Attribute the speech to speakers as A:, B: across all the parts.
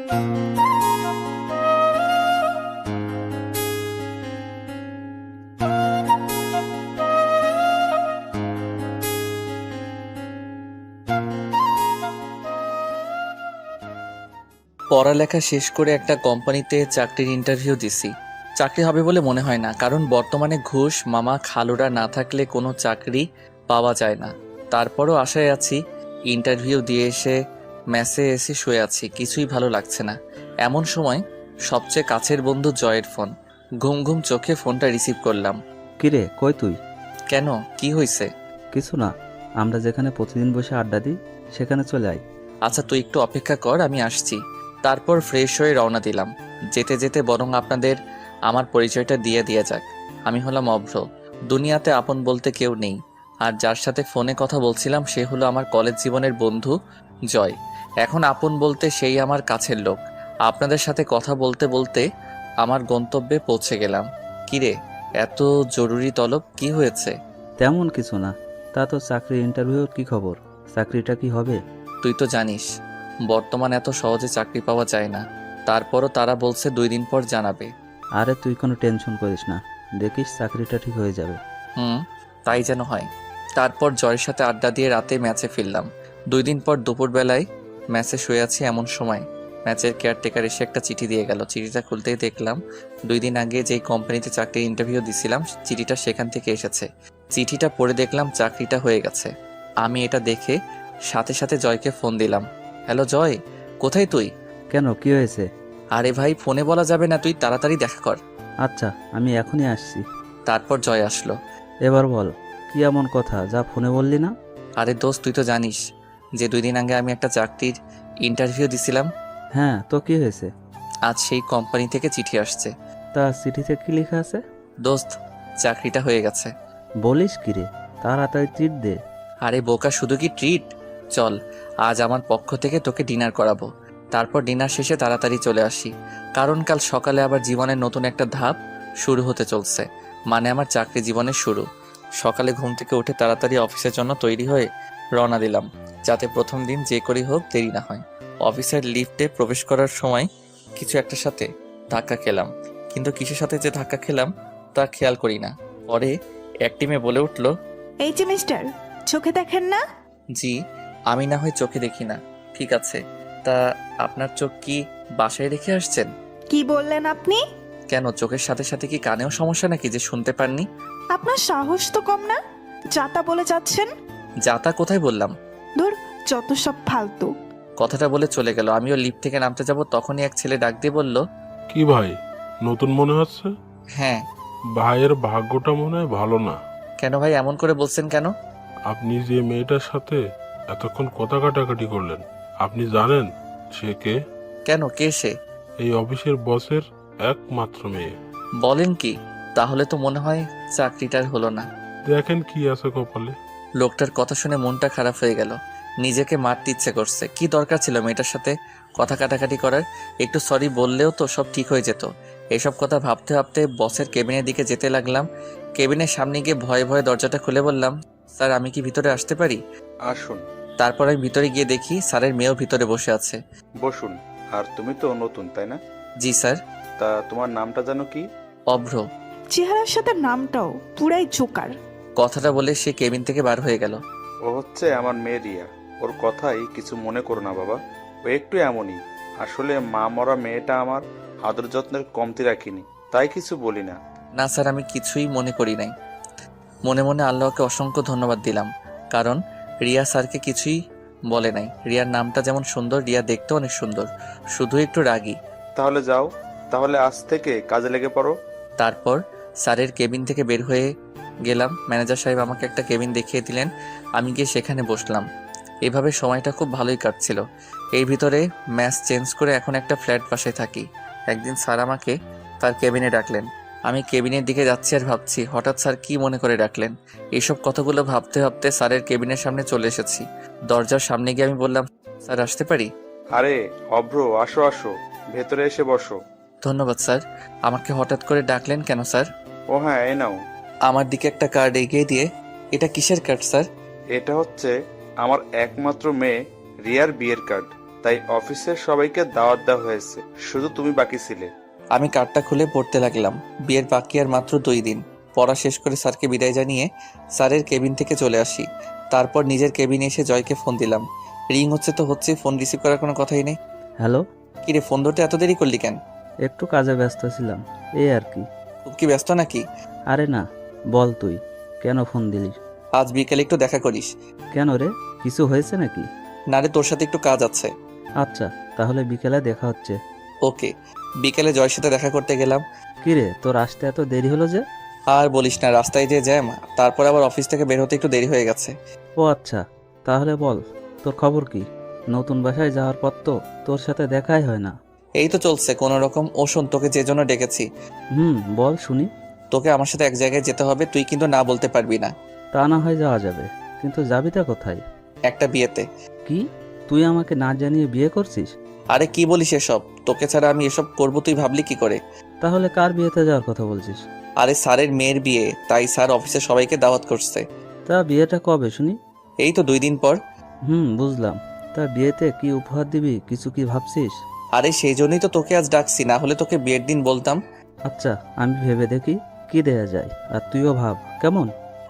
A: পড়ালেখা শেষ করে একটা কোম্পানিতে চাকরির ইন্টারভিউ দিছি। চাকরি হবে বলে মনে হয় না, কারণ বর্তমানে ঘুষ মামা খালুরা না থাকলে কোনো চাকরি পাওয়া যায় না। তারপরও আশায় আছি। ইন্টারভিউ দিয়ে এসে মেসে এসে শুয়ে আছি, কিছুই ভালো লাগছে না। এমন সময় সবচেয়ে কাছের বন্ধু জয়ের ফোন। ঘুম ঘুম চোখে ফোনটা রিসিভ করলাম।
B: কিরে, কই তুই?
A: কেন, কি হয়েছে?
B: কিছু না, আমরা যেখানে প্রতিদিন বসে আড্ডা দিই সেখানে চলে আয়।
A: আচ্ছা, তুই একটু অপেক্ষা কর, আমি আসছি। তারপর ফ্রেশ হয়ে রওনা দিলাম। যেতে যেতে বরং আপনাদের আমার পরিচয়টা দিয়ে যাক। আমি হলাম অভ্র। দুনিয়াতে আপন বলতে কেউ নেই। আর যার সাথে ফোনে কথা বলছিলাম সে হলো আমার কলেজ জীবনের বন্ধু জয়। এখন আপন বলতে সেই আমার কাছের লোক। আপনাদের সাথে কথা বলতে বলতে আমার গন্তব্যে পৌঁছে গেলাম। কিরে, এত জরুরি তলব, কি হয়েছে?
B: তেমন কিছু না। তা তো চাকরির ইন্টারভিউর কি খবর? চাকরিটা কি হবে?
A: তুই তো জানিস বর্তমান এত সহজে চাকরি পাওয়া যায় না। তারপরও তারা বলছে 2 দিন পর জানাবে।
B: আরে তুই কোনো টেনশন করিস না, দেখিস চাকরিটা ঠিক হয়ে যাবে।
A: তাই যেন হয়। তারপর জয়ের সাথে আড্ডা দিয়ে রাতে ম্যাচে ফিরলাম। 2 দিন পর দুপুরবেলায় ম্যাচে শুয়ে আছি, এমন সময় ম্যাচের কেয়ারটেকার এসে একটা চিঠি দিয়ে গেল। চিঠিটা খুলতেই দেখলাম 2 দিন আগে যেই কোম্পানিতে চাকরির ইন্টারভিউ দিছিলাম চিঠিটা সেখান থেকে এসেছে। চিঠিটা পড়ে দেখলাম চাকরিটা হয়ে গেছে। আমি এটা দেখে সাথে সাথে জয়কে ফোন দিলাম। হ্যালো জয়, কোথায় তুই?
B: কেন, কি হয়েছে?
A: আরে ভাই, ফোনে বলা যাবে না, তুই তাড়াতাড়ি দেখা কর।
B: আচ্ছা, আমি এখনই আসছি।
A: তারপর জয় আসলো।
B: এবার বল, কি এমন কথা যা ফোনে বললি না?
A: আরে দোস্ত, তুই তো জানিস যে 2 দিন আগে আমি একটা চাকরির ইন্টারভিউ দিছিলাম।
B: হ্যাঁ, তো কি হয়েছে?
A: আজ সেই কোম্পানি থেকে চিঠি আসছে।
B: তা চিঠিতে কি লেখা আছে?
A: দোস্ত, চাকরিটা হয়ে গেছে।
B: বলিস কি রে, তাড়াতাড়ি ট্রিট দে।
A: আরে বোকা, শুধু কি ট্রিট? চল, আজ আমার পক্ষ থেকে তোকে ডিনার করাবো। তারপর ডিনার শেষে তাড়াতাড়ি চলে আসি, কারণ কাল সকালে আবার জীবনের নতুন একটা ধাপ শুরু হতে চলছে। মানে আমার চাকরি জীবনের শুরু। সকালে ঘুম থেকে উঠে তাড়াতাড়ি অফিসের জন্য তৈরি হয়ে রওনা দিলাম, যাতে প্রথম দিন যে করেই হোক দেরি না হয়। অফিসের লিফটে প্রবেশ করার সময় কিছু একটার সাথে ধাক্কা খেলাম, কিন্তু কিসের সাথে যে ধাক্কা খেলাম তা খেয়াল করি না। পরে এক টিমে বলে উঠল,
C: এই যে মিস্টার, চোখে দেখেন না?
A: জি, আমি না হয় চোখে দেখি না, ঠিক আছে। তা আপনার চোখ কি বাসায় রেখে আসছেন?
C: কি বললেন আপনি?
A: কেন, চোখের সাথে সাথে কি কানেও সমস্যা নাকি যে শুনতে পাননি?
C: আপনার সাহস তো কম না, যাতা বলে যাচ্ছেন।
A: যাতা কোথায় বললাম?
C: ধুর, যত সব ফালতু।
A: কথাটা বলে চলে গেল। আমিও লিফট থেকে নামতে যাব, তখনই এক ছেলে ডাক দিয়ে বলল,
D: কি ভাই, নতুন মনে হচ্ছে?
A: হ্যাঁ।
D: ভাইয়ের ভাগ্যটা মনে হয় ভালো না।
A: কেন ভাই, এমন করে বলছেন কেন?
D: আপনি যে মেয়েটার সাথে এতক্ষণ কথা কাটাকাটি করলেন, আপনি জানেন সে কে?
A: কেন, কে সে?
D: এই অফিসের বসের একমাত্র মেয়ে।
A: বলেন কি? তাহলে তো মনে হয় চাকরিটার হলো না।
D: দেখেন কি আছে কপালে।
A: লোকটার কথা শুনে মনটা খারাপ হয়ে গেল। নিজেকে মারতে ইচ্ছে করছে। কি দরকার ছিল মেয়েটার সাথে কথা কাটাকাটি করার? একটু সরি বললেও তো সব ঠিক হয়ে যেত। এসব কথা ভাবতে ভাবতে বসের কেবিনের দিকে যেতে লাগলাম। কেবিনের সামনে গিয়ে ভয়ে ভয়ে দরজাটা খুলে বললাম, স্যার আমি কি ভিতরে আসতে পারি?
E: আসুন।
A: তারপর আমি ভিতরে গিয়ে দেখি স্যারের মেয়েও ভিতরে বসে আছে।
E: বসুন। আর তুমি তো নতুন, তাই না?
A: জি স্যার।
E: তা তোমার নামটা জানো কি?
A: অভ্র।
C: চেহারার সাথে নামটাও পুরাই জোকার।
A: কথাটা বলে সে কেবিন থেকে বার হয়ে গেল।
E: ও হচ্ছে আমার মেয়ে রিয়া। ওর কথাই কিছু মনে করো না বাবা, ও একটু এমনই। আসলে মা মরা মেয়েটা আমার আদর যত্নের কমতি রাখিনি, তাই কিছু বলি না।
A: না স্যার, আমি কিছুই মনে করি নাই। মনে মনে আল্লাহকে অসংখ্য ধন্যবাদ দিলাম, কারণ রিয়া স্যারকে কিছুই বলে নাই। রিয়ার নামটা যেমন সুন্দর, রিয়া দেখতে অনেক সুন্দর, শুধু একটু রাগী।
E: তাহলে যাও, তাহলে আজ থেকে কাজে লেগে পড়ো।
A: তারপর স্যারের কেবিন থেকে বের হয়ে গেলাম। ম্যানেজার সাহেব আমাকে একটা কেবিন দেখিয়ে দিলেন, আমি গিয়ে সেখানে বসলাম। এভাবে সময়টা খুব ভালোই কাটছিল। এর ভিতরে ম্যাচ চেঞ্জ করে এখন একটা ফ্ল্যাট বাসায় থাকি। একদিন স্যার আমাকে তার কেবিনে ডাকলেন। আমি কেবিনের দিকে যাচ্ছি আর ভাবছি হঠাৎ স্যার কি মনে করে ডাকলেন। এইসব কথাগুলো ভাবতে ভাবতে স্যারের কেবিনের সামনে চলে এসেছি। দরজার সামনে গিয়ে আমি বললাম, স্যার আসতে পারি?
E: আরে অভ্র, আসো আসো, ভেতরে এসে বসো।
A: ধন্যবাদ স্যার। আমাকে হঠাৎ করে ডাকলেন কেন স্যার?
E: ও হ্যাঁ, এই নাও।
A: আমার দিকে একটা কার্ড এগিয়ে দিয়ে, এটা কিসের কার্ড স্যার?
E: এটা হচ্ছে আমার একমাত্র মেয়ে রিয়ার বিয়ের কার্ড। তাই অফিসের সবাইকে দাওয়াত দেওয়া হয়েছে, শুধু তুমি বাকি ছিলে।
A: আমি কার্ডটা খুলে পড়তে লাগলাম। বিয়ের বাকি আর মাত্র 2 দিন। পড়া শেষ করে স্যারকে বিদায় জানিয়ে স্যারের কেবিন থেকে চলে আসি। তারপর নিজের কেবিনে এসে জয়কে ফোন দিলাম। রিং হচ্ছে তো হচ্ছে, ফোন রিসিভ করার কোনো কথাই নেই।
B: হ্যালো,
A: কিরে, ফোন ধরতে এত দেরি করলি কেন?
B: একটু কাজে ব্যস্ত ছিলাম, এই আর কি।
A: খুব কি ব্যস্ত নাকি?
B: আরে না, বল তুই কেন ফোন দিলি?
A: আজ বিকেলে একটু দেখা করিস।
B: কেন রে, কিছু হয়েছে নাকি?
A: না রে, তোর সাথে একটু কাজ আছে।
B: আচ্ছা, তাহলে বিকেলে দেখা হচ্ছে।
A: ওকে। বিকেলে জয়ের সাথে দেখা করতে গেলাম।
B: কিরে, তোর আসতে এত দেরি হলো যে?
A: আর বলিস না, রাস্তায় যে জ্যাম, তারপর আবার অফিস থেকে বের হতে একটু দেরি হয়ে গেছে।
B: ও আচ্ছা, তাহলে বল তোর খবর কি? নতুন বাসায় যাওয়ার পর তো তোর সাথে দেখাই হয় না।
A: এই তো চলছে কোনো রকম। ও শোন, তোকে যে জন্য ডেকেছি,
B: বল শুনি।
A: তোকে আমার সাথে এক জায়গায় যেতে হবে, তুই কিন্তু না বলতে পারবি না।
B: তা না হয় যাওয়া যাবে, কিন্তু যাবিটা কোথায়?
A: একটা বিয়েতে।
B: কি, তুই আমাকে না জানিয়ে বিয়ে করছিস?
A: আরে কি বলিস এসব? তোকে ছাড়া আমি এসব করবো তুই ভাবলি কি করে?
B: তাহলে কার বিয়েতে যাওয়ার কথা বলছিস?
A: আরে স্যারের মেয়ের বিয়ে, তাই স্যার অফিসে সবাইকে দাওয়াত করছে।
B: তা বিয়েটা কবে শুনি?
A: এই তো 2 দিন পর।
B: বুঝলাম। তা বিয়েতে কি উপহার দিবি, কিছু কি ভাবছিস?
A: আরে সেই জন্যই তো তোকে আজ ডাকছি, না হলে তোকে বিয়ের দিন বলতাম।
B: আচ্ছা, আমি ভেবে দেখি কি দেয়া যায়, আর তুইও ভাব কেমন।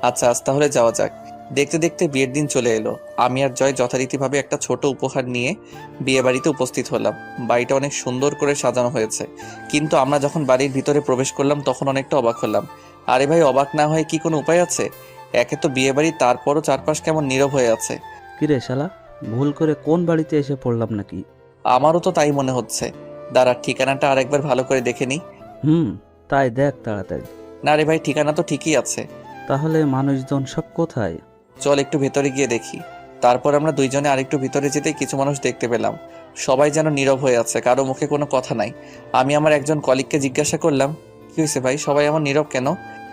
A: আচ্ছা, আজ তাহলে যাওয়া যাক। দেখতে দেখতে বিয়ের দিন চলে এলো। আমি আর জয় যথারীতিভাবে একটা ছোট উপহার নিয়ে বিয়ে বাড়িতে উপস্থিত হলাম। বাড়িটা অনেক সুন্দর করে সাজানো হয়েছে, কিন্তু আমরা যখন বাড়ির ভিতরে প্রবেশ করলাম তখন অনেকটা অবাক হলাম। আরে ভাই, অবাক না হয় কি কোনো উপায় আছে? একে তো বিয়ে বাড়ি, তারপরও চারপাশ কেমন নীরব হয়ে আছে।
B: কিরে শালা, ভুল করে কোন বাড়িতে এসে পড়লাম নাকি?
A: আমারও তো তাই মনে হচ্ছে। দাঁড়া, ঠিকানাটা আরেকবার ভালো করে দেখে নিই।
B: তাই দেখ তাড়াতাড়ি।
A: না রে ভাই, ঠিকানা তো ঠিকই আছে।
B: তাহলে মানুষজন সব কোথায়?
A: চল একটু ভেতরে গিয়ে দেখি। তারপর আমরা দুইজনে আরেকটু ভিতরে যেতেই কিছু মানুষ দেখতে পেলাম। সবাই যেন নীরব হয়ে আছে, কারো মুখে কোনো কথা নাই। আমি আমার একজন কলিগকে জিজ্ঞাসা করলাম, কি হয়েছে ভাই, সবাই এমন নীরব কেন?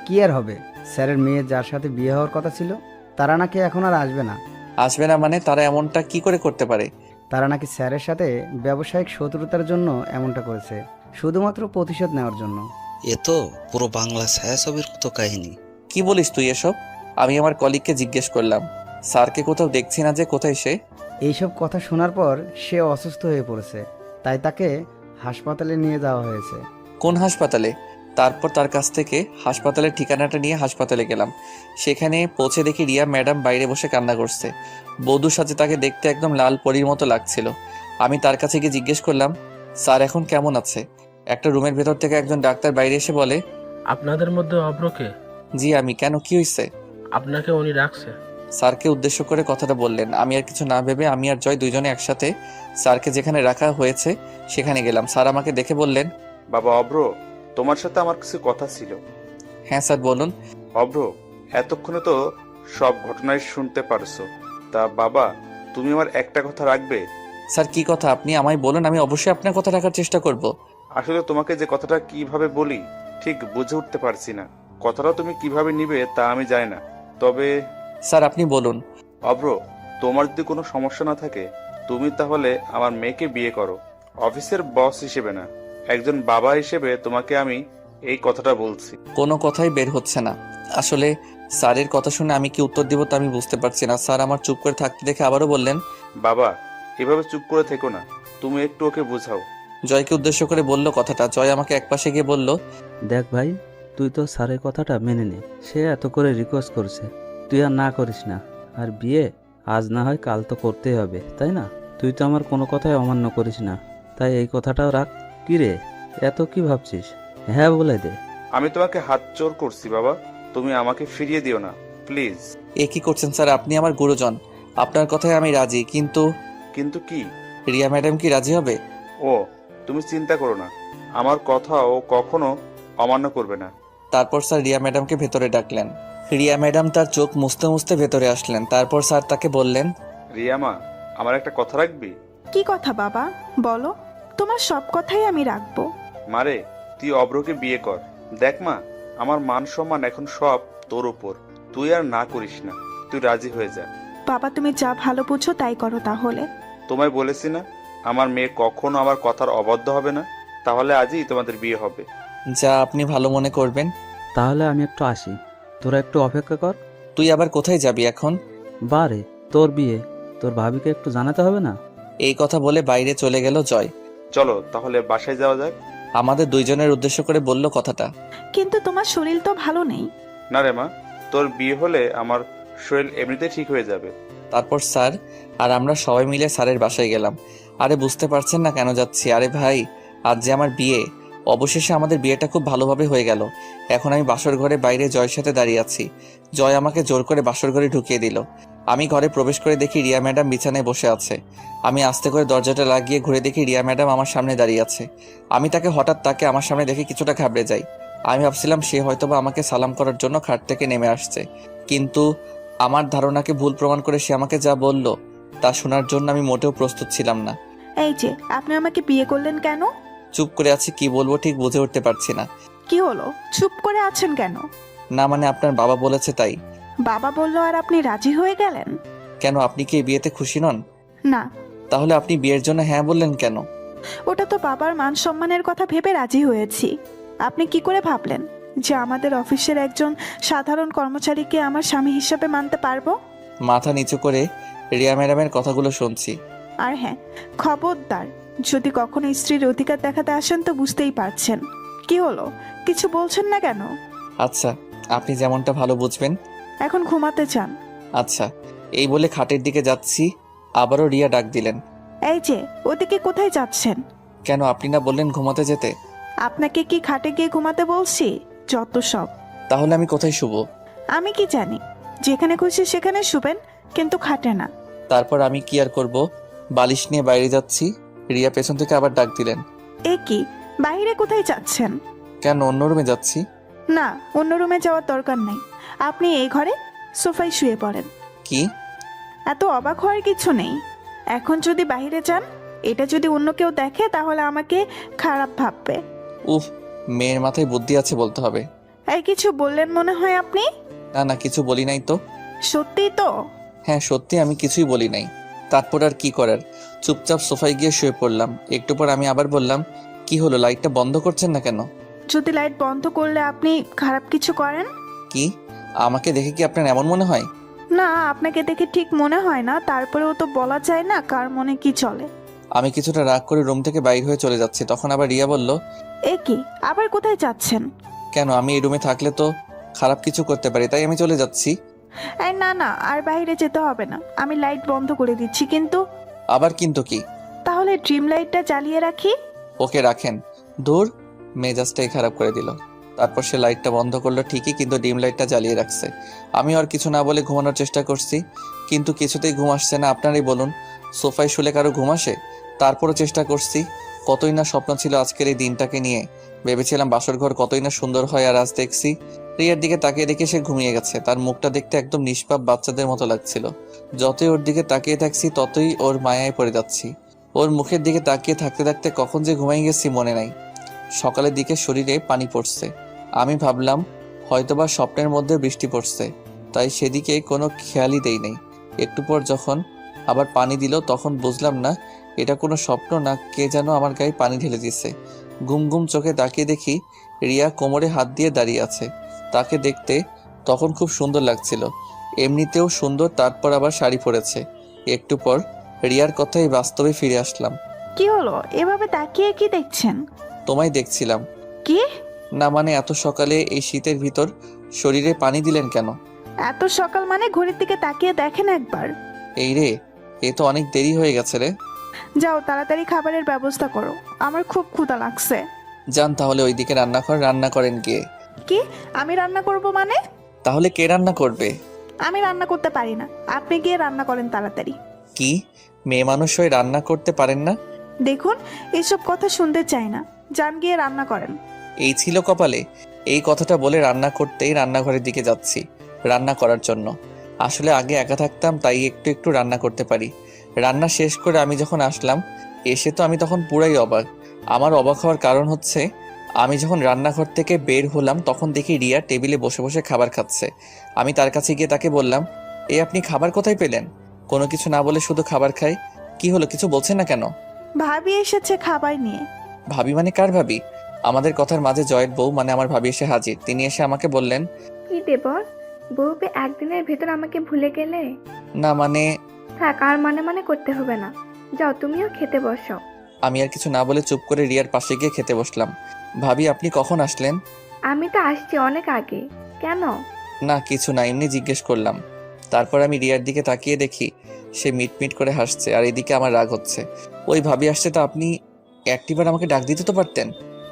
F: কি আর হবে, স্যারের মেয়ে যার সাথে বিয়ে হওয়ার কথা ছিল তারা নাকি এখন আর আসবে না।
A: আসবে না মানে? তারা এমনটা কি করে করতে পারে?
F: তারা নাকি স্যারের সাথে ব্যবসায়িক শত্রুতার জন্য এমনটা করেছে, শুধুমাত্র প্রতিশোধ নেওয়ার জন্য।
G: এ তো পুরো বাংলা ছায়াছবির মতো কাহিনী।
A: কি বলিস তুই এসব? আমি আমার কলিগকে জিজ্ঞেস করলাম। স্যারকে কোথাও দেখছি না যে, কোথায় সে?
F: এইসব কথা শোনার পর সে অসুস্থ হয়ে পড়েছে, তাই তাকে হাসপাতালে নিয়ে যাওয়া হয়েছে।
A: কোন হাসপাতালে? তারপর তার কাছ থেকে হাসপাতালের ঠিকানাটা নিয়ে হাসপাতালে গেলাম। সেখানে পৌঁছে দেখি রিয়া ম্যাডাম বাইরে বসে কান্না করছে। বধূর সাথে তাকে দেখতে একদম লাল পরীর মতো লাগছিল। আমি তার কাছে গিয়ে জিজ্ঞেস করলাম, স্যার এখন কেমন আছে? একটা রুমের ভেতর থেকে একজন ডাক্তার বাইরে এসে বলে,
H: আপনাদের মধ্যে অভ্রকে?
A: জি আমি। কেন, কি হয়েছে?
H: আপনাকে উনি রাখছে।
A: স্যারকে উদ্দেশ্য করে কথাটা বললেন। আমি আর কিছু না ভেবে আমি আর জয় দুইজনে একসাথে স্যারকে যেখানে রাখা হয়েছে সেখানে গেলাম। স্যার আমাকে দেখে বললেন,
E: বাবা অভ্র, তোমার সাথে আমার কিছু কথা ছিল।
A: হ্যাঁ স্যার বলুন।
E: অভ্র, এতক্ষণে তো সব ঘটনাই শুনতে পারছো। তা বাবা, তুমি আমার একটা কথা রাখবে?
A: স্যার কি কথা, আপনি আমায় বলুন, আমি অবশ্যই আপনার কথা রাখার চেষ্টা করব।
E: আসলে তোমাকে যে কথাটা কিভাবে বলি ঠিক বুঝে উঠতে পারছি না। কথাটা তুমি কিভাবে নিবে তা আমি জানি না, তবে
A: স্যার আপনি বলুন।
E: অভ্র, তোমার যদি কোনো সমস্যা না থাকে তুমি তাহলে আমার মেয়েকে বিয়ে করো। অফিসের বস হিসেবে না, একজন বাবা হিসেবে তোমাকে আমি এই কথাটা বলছি।
A: কোনো কথাই বের হচ্ছে না। আসলে স্যারের কথা শুনে আমি কি উত্তর দিব তা আমি বুঝতে পারছি না। স্যার আমার চুপ করে থাকতে দেখে আবারও বললেন,
E: বাবা, এভাবে চুপ করে থেকো না, তুমি একটু ওকে বুঝাও।
A: জয়কে উদ্দেশ্য করে বলল কথাটা। জয় আমাকে একপাশে গিয়ে বলল,
B: দেখ ভাই, তুই তো স্যারের কথাটা মেনে নে। সে এত করে রিকোয়েস্ট করছে, তুই আর না করিস না। আর বিয়ে আজ না হয় কাল তো করতেই হবে, তাই না? তুই তো আমার কোনো কথাই অমান্য করিস না, তাই এই কথাটাও রাখ। কি রে, এত কি ভাবছিস? হ্যাঁ বলে দে।
E: আমি তোমাকে হাত জোর করছি বাবা, তুমি আমাকে ফিরিয়ে দিও না প্লিজ।
A: এ কি করছেন স্যার, আপনি আমার গুরুজন, আপনার কথায় আমি রাজি, কিন্তু
E: কিন্তু কি?
A: রিয়া ম্যাডাম কি রাজি হবে?
E: ও, তুমি চিন্তা করো না, আমার কথা ও কখনো অমান্য করবে না।
A: তারপর স্যার রিয়া ম্যাডামকে ভেতরে ডাকলেন। রিয়া ম্যাডাম তার চোখ মুছতে মুছতে ভেতরে আসলেন। তারপর স্যার তাকে বললেন,
E: রিয়ামা, আমার একটা কথা রাখবি?
C: কি কথা বাবা, বলো। তোমার সব কথাই আমি রাখবো।
E: মারে, তুই অভ্রকে বিয়ে কর। দেখ মা, আমার মান সম্মান এখন সব তোর উপর, তুই আর না করিস না, তুই রাজি হয়ে যা।
C: বাবা তুমি যা ভালো বুঝো তাই করো তাহলে।
E: তোমায় বলেছি না, আমার মেয়ে কখনো আমার কথার অবাধ্য হবে না। তাহলে আজই তোমাদের বিয়ে হবে।
A: যা আপনি ভালো মনে করবেন।
B: তাহলে আমি একটু আসি, তোরা একটু অপেক্ষা কর।
A: তুই আবার কোথায় যাবি এখন?
B: বারে, তোর বিয়ে, তোর ভাবিকে একটু জানাতে হবে না?
A: এই কথা বলে বাইরে চলে গেল জয়।
E: চলো তাহলে বাসায় যাওয়া যাক।
A: আমাদের দুইজনের উদ্দেশ্য করে বলল কথাটা।
C: কিন্তু তোমার শরীর তো ভালো নেই।
E: না রে মা, তোর বিয়ে হলে আমার শরীর এমনিতে ঠিক হয়ে যাবে।
A: তারপর স্যার আর আমরা সবাই মিলে স্যারের বাসায় গেলাম। আরে বুঝতে পারছেন না কেন যাচ্ছি? আরে ভাই, আজ যে আমার বিয়ে। অবশেষে আমাদের বিয়েটা খুব ভালোভাবে হয়ে গেল। এখন আমি বাসর ঘরে বাইরে জয়ের সাথে দাঁড়িয়ে আছি। জয় আমাকে জোর করে বাসর ঘরে ঢুকিয়ে দিল। আমি ঘরে প্রবেশ করে দেখি রিয়া ম্যাডাম বিছানায় বসে আছে। আমি আস্তে করে দরজাটা লাগিয়ে ঘুরে দেখি রিয়া ম্যাডাম আমার সামনে দাঁড়িয়ে আছে। আমি তাকে আমার সামনে দেখে কিছুটা ঘাবড়ে যাই। আমি ভাবছিলাম সে হয়তোবা আমাকে সালাম করার জন্য খাট থেকে নেমে আসছে, কিন্তু আমার ধারণাকে ভুল প্রমাণ করে সে আমাকে যা বলল তা শোনার জন্য আমি মোটেও প্রস্তুত ছিলাম না।
C: এই যে আপনি আমাকে বিয়ে করলেন কেন?
A: চুপ করে আছি, কি বলবো ঠিক বুঝে উঠতে পারছি না।
C: কি হলো, চুপ করে আছেন কেন?
A: না মানে আপনার বাবা বলেছে তাই।
C: বাবা বললো আর আপনি রাজি হয়ে গেলেন?
A: কেন, আপনি কি এই বিয়েতে খুশি নন?
C: না।
A: তাহলে আপনি বিয়ের জন্য হ্যাঁ বললেন কেন?
C: ওটা তো বাবার মান সম্মানের কথা ভেবে রাজি হয়েছি। আপনি কি করে ভাবলেন যে আমাদের অফিসের একজন সাধারণ কর্মচারীকে আমার স্বামী হিসাবে মানতে পারবো?
A: মাথা নিচু করে রিয়া ম্যাডামের কথাগুলো শুনছি।
C: আর হ্যাঁ, খবরদার যদি কখনো স্ত্রীর অধিকার দেখাতে আসেন তো বুঝতেই পারছেন। কি হলো, কিছু বলছেন না কেন?
A: আচ্ছা, আপনি যেমনটা ভালো বুঝবেন।
C: এখন ঘুমাতে চান?
A: আচ্ছা, এই বলে খাটের দিকে যাচ্ছি, আবারও রিয়া ডাক দিলেন।
C: এই যে, ওদিকে কোথায় যাচ্ছেন?
A: কেন, আপনি না বললেন ঘুমাতে যেতে?
C: আপনাকে কি খাটে গিয়ে ঘুমাতে বলছি? যত সব।
A: তাহলে আমি কোথায় শুবো?
C: আমি কি জানি, যেখানে খুশি সেখানে শুবেন, কিন্তু খাটে না।
A: তারপর আমি কি আর করব, বালিশ নিয়ে বাইরে যাচ্ছি। রিয়া পেছন থেকে আবার ডাক দিলেন।
C: এ কি, বাইরে কোথায় যাচ্ছেন?
A: কেন, অন্য রুমে যাচ্ছি।
C: না, অন্য রুমে যাওয়ার দরকার নেই। আপনি এই ঘরে সোফায় শুয়ে পড়েন।
A: কি?
C: এত অবাক হওয়ার কিছু নেই। এখন যদি বাইরে যান, এটা যদি অন্য কেউ দেখে তাহলে আমাকে খারাপ ভাববে।
A: উফ, মেয়ের মাথায় বুদ্ধি আছে বলতে হবে।
C: এই কিছু বললেন মনে হয় আপনি?
A: না না, কিছু বলি নাই তো।
C: সত্যিই তো?
A: হ্যাঁ সত্যি, আমি কিছুই বলি নাই। তারপর আর কি করার, চুপচাপ সোফায় গিয়ে শুয়ে পড়লাম। একটু পর আমি আবার বললাম, কি হলো, লাইটটা বন্ধ করছেন না কেন?
C: যদি লাইট বন্ধ করলে আপনি খারাপ কিছু করেন?
A: কি, আমাকে দেখে কি আপনার এমন মনে হয়?
C: না, আপনাকে দেখে ঠিক মনে হয় না, তারপরেও তো বলা যায় না কার মনে কি চলে।
A: আমি কিছুটা রাগ করে রুম থেকে বাইর হয়ে চলে যাচ্ছি, তখন আবার রিয়া বলল,
C: এ কি, আবার কোথায় যাচ্ছেন?
A: কেন, আমি এই রুমে থাকলে তো খারাপ কিছু করতে পারি, তাই আমি চলে যাচ্ছি।
C: এই না না, আর বাইরে যেতে হবে না, আমি লাইট বন্ধ করে দিচ্ছি। কিন্তু?
A: আবার কিন্তু কি?
C: তাহলে ড্রিম লাইটটা জ্বালিয়ে রাখি।
A: ওকে রাখেন। দূর, মেজাজটাই খারাপ করে দিল। তারপর সে লাইটটা বন্ধ করলো ঠিকই, কিন্তু ডিম লাইটটা জ্বালিয়ে রাখছে। আমি আর কিছু না বলে ঘুমানোর চেষ্টা করছি, কিন্তু কিছুতেই ঘুম আসছে না। আপনারই বলুন, সোফায় শুলে কারো ঘুম আসে? তারপরও চেষ্টা করছি। কতই না স্বপ্ন ছিল আজকের এই দিনটাকে নিয়ে। ভেবেছিলাম বাসর ঘর কতই না সুন্দর হয়, আর আজ দেখছি রিয়ার দিকে তাকিয়ে দেখে সে ঘুমিয়ে গেছে। তার মুখটা দেখতে একদম নিষ্পাপ বাচ্চাদের মতো লাগছিল। যতই ওর দিকে তাকিয়ে থাকছি ততই ওর মায়ায় পড়ে যাচ্ছি। ওর মুখের দিকে তাকিয়ে থাকতে থাকতে কখন যে ঘুমাই গেছি মনে নাই। সকালের দিকে শরীরে পানি পড়ছে। আমি ভাবলাম হয়তোবা স্বপ্নের মধ্যে বৃষ্টি পড়ছে, তাই সেদিকে কোনো খেয়ালই দেই নাই। একটু পর যখন আবার পানি দিল তখন বুঝলাম না এটা কোনো স্বপ্ন না কে যেন আমার গায়ে পানি ঢেলে দিছে। ঘুম ঘুম চোখে তাকিয়ে দেখি রিয়া কোমরে হাত দিয়ে দাঁড়িয়ে আছে। তাকে দেখতে তখন খুব সুন্দর লাগছিল, এমনিতেও সুন্দর, তারপর আবার শাড়ি পরেছে। একটু পর রিয়ার কথাই বাস্তবে ফিরে আসলাম।
C: কি হলো, এভাবে তাকিয়ে কি দেখছেন?
A: তোমায় দেখছিলাম।
C: কি?
A: না মানে এত সকালে এই শীতের ভিতর শরীরে পানি দিলেন কেন?
C: এত সকাল মানে ঘড়ির দিকে তাকিয়ে দেখেন একবার।
A: এই রে, এ তো অনেক দেরি হয়ে গেছে রে।
C: যাও তাড়াতাড়ি খাবারের ব্যবস্থা করো, আমার খুব ক্ষুধা লাগছে।
A: যান তাহলে ওইদিকে রান্নাঘর, রান্না করেন গিয়ে।
C: কি, আমি রান্না করব মানে?
A: তাহলে কে রান্না করবে?
C: আমি রান্না করতে পারি না, আপনি গিয়ে রান্না করেন তাড়াতাড়ি।
A: কি, মেয়ে মানুষ হয়ে রান্না করতে পারেন না?
C: দেখুন, এসব কথা শুনতে চাই না, যান গিয়ে রান্না করেন।
A: এই ছিল কপালে? এই কথাটা বলে রান্না করতেই রান্নাঘরের দিকে যাচ্ছি রান্না করার জন্য। আসলে আগে একা থাকতাম তাই একটু একটু রান্না করতে পারি। রান্না শেষ করে আমি যখন আসলাম, এসে তো আমি তখন পুরাই অবাক। আমার অবাক হওয়ার কারণ হচ্ছে, আমি যখন রান্নাঘর থেকে বের হলাম তখন দেখি রিয়া টেবিলে বসে বসে খাবার খাচ্ছে। আমি তার কাছে গিয়ে তাকে বললাম, আপনি খাবার কোথায় পেলেন? কোনো কিছু না বলে শুধু খাবার খাই। কি হলো, কিছু বলছেন না কেন?
C: ভাবি এসেছে খাবার নিয়ে।
A: ভাবি মানে কার ভাবি? আমাদের কথার মাঝে জয়ের বউ মানে আমার ভাবি এসে হাজির। তিনি এসে আমাকে বললেন,
I: কি দেবর, বউকে একদিনের ভেতর আমাকে ভুলে গেলে?
A: না মানে।
I: থাক, আর মানে করতে হবে না। যাও তুমিও খেতে বসো।
A: আমি আর কিছু না বলে চুপ করে রিয়ার পাশে গিয়ে খেতে বসলাম। ভাবি আপনি কখন আসলেন?
I: আমি তো আসছি অনেক আগে। কেন?
A: না কিছু না, এমনি জিজ্ঞেস করলাম। তারপর আমি রিয়ার দিকে তাকিয়ে দেখি সে মিটমিট করে হাসছে, আর এদিকে আমার রাগ হচ্ছে। ওই ভাবি আসছে তো আপনি একটিবার আমাকে ডাক দিতে তো পারতেন।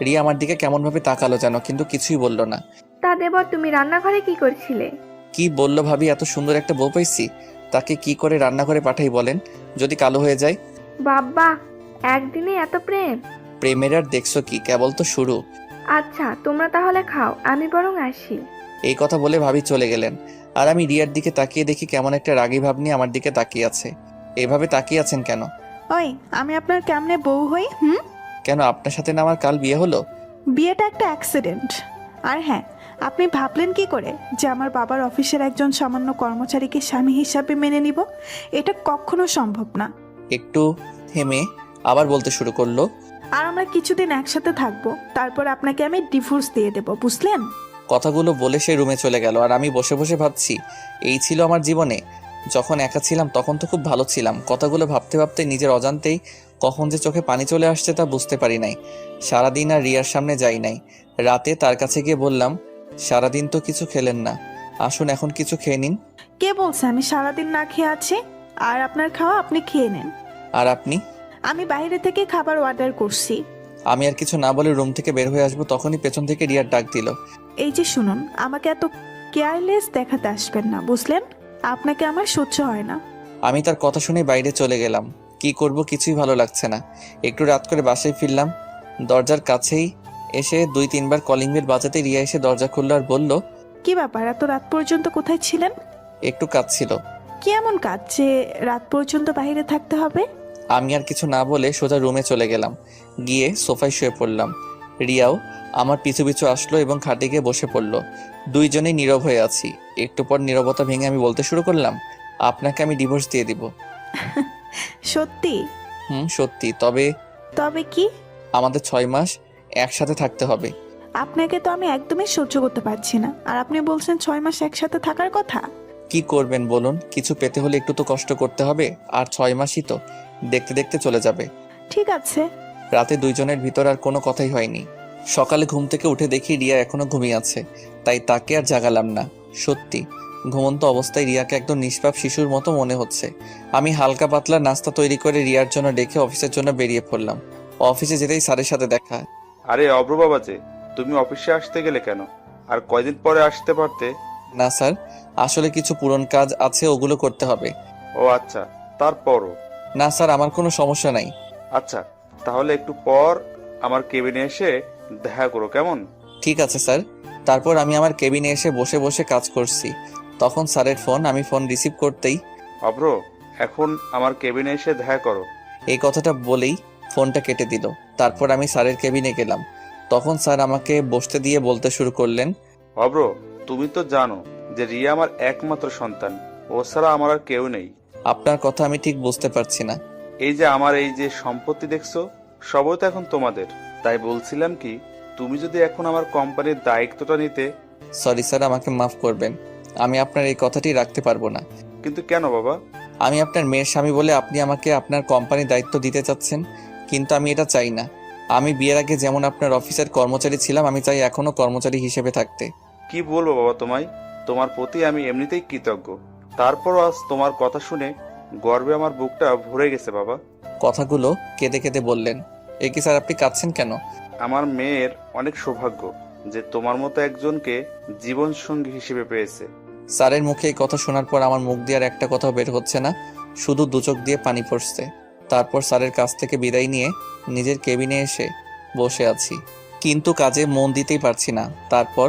A: রিয়া আমার দিকে কেমনভাবে তাকালো যেন, কিন্তু কিছুই বলল না।
I: তা দেবর তুমি রান্নাঘরে কি করছিলে?
A: কি বললো ভাবি? এত সুন্দর একটা বউ পাইছি, তাকে কি করে রান্না করে পাঠাই বলেন? যদি কালো হয়ে যায়?
I: বাবা, একদিনে এত প্রেম?
A: প্রেমের আর দেখছো কি, কেবল তো শুরু।
I: আচ্ছা তোমরা তাহলে খাও, আমি বরং আসি।
A: এই কথা বলে ভাবি চলে গেলেন, আর আমি রিয়ার দিকে তাকিয়ে দেখি কেমন একটা রাগী ভাব নিয়ে আমার দিকে তাকিয়ে আছে। এভাবে তাকিয়ে আছেন কেন?
C: ওই, আমি আপনার কেমনে বউ হই?
A: কেন আপনার সাথে না আমার কাল বিয়ে হলো?
C: বিয়েটা একটা অ্যাক্সিডেন্ট। আর হ্যাঁ, আপনি ভাবলেন কি করে যে আমার বাবার অফিসের একজন সামান্য কর্মচারীকে স্বামী হিসাবে মেনে নিব? এটা কখনো সম্ভব না।
A: একটু থেমে আবার বলতে শুরু করলো,
C: আর আমরা কিছুদিন একসাথে থাকবো, তারপর আপনাকে আমি ডিভোর্স দিয়ে দেব, বুঝলেন?
A: কথাগুলো বলে সে রুমে চলে গেল। আর আমি বসে বসে ভাবছি, এই ছিল আমার জীবনে। যখন একা ছিলাম তখন তো খুব ভালো ছিলাম। কথাগুলো ভাবতে ভাবতে নিজের অজান্তেই কখন যে চোখে পানি চলে আসছে তা বুঝতে পারি নাই। সারাদিন আর রিয়ার সামনে যাই নাই। রাতে তার কাছে গিয়ে বললাম, সারাদিন তো কিছু খেলেন না, আসুন এখন কিছু খেয়ে নিন।
C: কে বলছে আমি সারাদিন না খেয়ে আছি? আর আপনার খাওয়া আপনি খেয়ে নেন।
A: আর আপনি?
C: আমি বাইরে থেকে খাবার অর্ডার করছি।
A: আমি আর কিছু না বলে রুম থেকে বের হয়ে আসবো, তখনই পেছন থেকে রিয়ার ডাক দিল।
C: এই যে শুনুন, আমাকে এত কেয়ারলেস দেখাতে আসবেন না, বুঝলেন? আপনাকে আমার সহ্য হয় না।
A: আমি তার কথা শুনে বাইরে চলে গেলাম। কি করব কিছুই ভালো লাগছে না। একটু রাত করে বাসায় ফিরলাম। দরজার কাছেই এসে 2-3 বার কলিং বেল বাজাতে রিয়া এসে দরজা খুললো আর বলল,
C: কি ব্যাপার, এত রাত পর্যন্ত কোথায় ছিলেন?
A: একটু কাজ ছিল।
C: কি এমন কাজ যে রাত পর্যন্ত বাইরে থাকতে হবে?
A: আমি আর কিছু না বলে সোজা রুমে চলে গেলাম। গিয়ে সোফায় শুয়ে পড়লাম। রিয়াও আমার পিছু পিছু আসলো এবং খাটে গিয়ে বসে পড়লো। দুইজনেই নীরব হয়ে আছি। একটু পর নীরবতা ভেঙে আমি বলতে শুরু করলাম, আপনাকে আমি ডিভোর্স দিয়ে দিব।
C: সত্যি?
A: সত্যি। তবে
C: তবে কি?
A: আমাদের 6 মাস একসাথে থাকতে হবে।
C: আপনাকে তো আমি একদমই সহ্য করতে পারছি না, আর আপনি বলছেন 6 মাস একসাথে থাকার কথা।
A: কি করবেন বলুন? কিছু পেতে হলে একটু তো কষ্ট করতে হবে। আর 6 মাসই তো, দেখতে দেখতে চলে যাবে।
C: ঠিক আছে।
A: রাতে দুইজনের ভিতর আর কোনো কথাই হয়নি। সকালে ঘুম থেকে উঠে দেখি রিয়া এখনো ঘুমিয়ে আছে, তাই তাকে আর জাগালাম না। সত্যি ঘুমন্ত অবস্থায় রিয়াকে একদম নিষ্পাপ শিশুর মতো মনে হচ্ছে। আমি হালকা পাতলা নাস্তা তৈরি করে রিয়ার জন্য ডেকে অফিসের জন্য বেরিয়ে পড়লাম। অফিসে যেতেই স্যারের সাথে দেখা।
E: আরে অব্র বাবা যে, তুমি অফিসে আসতে গেলে কেন? আর কয়দিন পরে আসতে পারতে।
A: না স্যার, আসলে কিছু পুরন কাজ আছে, ওগুলো করতে হবে।
E: ও আচ্ছা, তারপরও?
A: না স্যার, আমার কোনো সমস্যা নাই।
E: আচ্ছা, তাহলে একটু পর আমার কেবিনে এসে দেখা করো, কেমন?
A: ঠিক আছে স্যার। তারপর আমি আমার কেবিনে এসে বসে বসে কাজ করছি। তখন স্যারের ফোন। আমি ফোন রিসিভ করতেই,
E: অব্র, এখন আমার কেবিনে এসে দেখা করো।
A: এই কথাটা বলেই ফোনটা কেটে দিল। তারপর আমি স্যারের কেবিনে গেলাম। তখন স্যার আমাকে বসতে দিয়ে বলতে শুরু করলেন,
E: অব্র, তুমি তো জানো যে রিয়া আমার একমাত্র সন্তান। ও ছাড়া আমার আর কেউ নেই।
A: আপনার কথা আমি ঠিক বুঝতে পারছি না।
E: এই যে আমার এই যে সম্পত্তি দেখছো, সবই তো এখন তোমাদের। তাই বলছিলাম কি, তুমি যদি এখন আমার কোম্পানির দায়িত্বটা নিতে।
A: সরি স্যার, আমাকে মাফ করবেন। আমি আপনার এই কথাটি রাখতে পারবো না।
E: কিন্তু কেন বাবা?
A: আমি আপনার মেয়ের স্বামী বলে আপনি আমাকে আপনার কোম্পানির দায়িত্ব দিতে চাচ্ছেন, কিন্তু আমি এটা চাই না। আমি বিয়ের আগে যেমন আপনার অফিসের কর্মচারী ছিলাম, আমি চাই এখনো কর্মচারী হিসেবে থাকতে।
E: কি বলবো বাবা তোমায়, তোমার প্রতি আমি এমনিতেই কৃতজ্ঞ। তারপরও আজ তোমার কথা শুনে গর্বে আমার বুকটা ভরে গেছে বাবা।
A: কথাগুলো কেঁদে কেঁদে বললেন। এ কি স্যার, আপনি কাঁদছেন কেন?
E: আমার মেয়ের অনেক সৌভাগ্য যে তোমার মতো একজনকে জীবন সঙ্গী হিসেবে পেয়েছে।
A: স্যারের মুখে এই কথা শোনার পর আমার মুখ দিয়ে আর একটা কথাও বের হচ্ছে না, শুধু দুচোখ দিয়ে পানি পড়ছে। তারপর স্যারের কাছ থেকে বিদায় নিয়ে নিজের কেবিনে এসে বসে আছি, কিন্তু কাজে মন দিতেই পারছি না। তারপর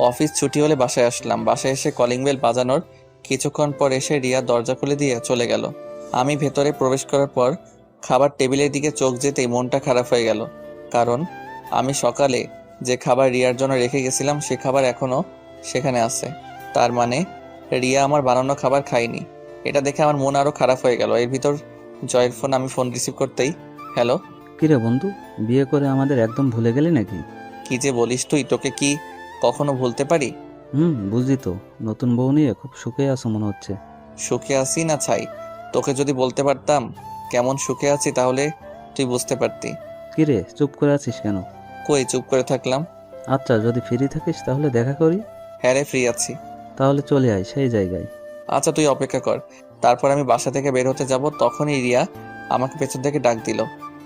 A: অফিস ছুটি হলে বাসায় আসলাম। বাসায় এসে কলিং বেল বাজানোর কিছুক্ষণ পর এসে রিয়া দরজা খুলে দিয়ে চলে গেল। আমি ভেতরে প্রবেশ করার পর খাবার টেবিলের দিকে চোখ যেতেই মনটা খারাপ হয়ে গেল, কারণ আমি সকালে যে খাবার রিয়ার জন্য রেখে গেছিলাম সে খাবার এখনো সেখানে আছে। তার মানে রিয়া আমার বানানো খাবার খায়নি। এটা দেখে আমার মন আরো খারাপ হয়ে গেল। এর ভিতর জয়ের ফোন। আমি ফোন রিসিভ করতেই, হ্যালো।
B: কিরে বন্ধু, বিয়ে করে আমাদের একদম ভুলে গেলি নাকি?
A: কি যে বলিস তুই, তোকে কি কখনো ভুলতে পারি?
B: বুঝলি তো, নতুন বউ নিয়ে খুব সুখে আছো মনে হচ্ছে।
A: সুখে আসি না ছাই, তোকে যদি বলতে পারতাম কেমন সুখে আছি তাহলে তুই বুঝতে পারতি।
B: কিরে চুপ করে আছিস কেন?
A: কই চুপ করে থাকলাম?
B: আচ্ছা যদি ফ্রি থাকিস তাহলে দেখা করি।
A: হ্যাঁ রে, ফ্রি আছি।
B: তাহলে চলে আয় সেই জায়গায়।
A: আচ্ছা তুই অপেক্ষা কর। তারপর আমি বাসা থেকে বের হতে যাব, তখনই রিয়া আমাকে পেছন থেকে ডাক দিল।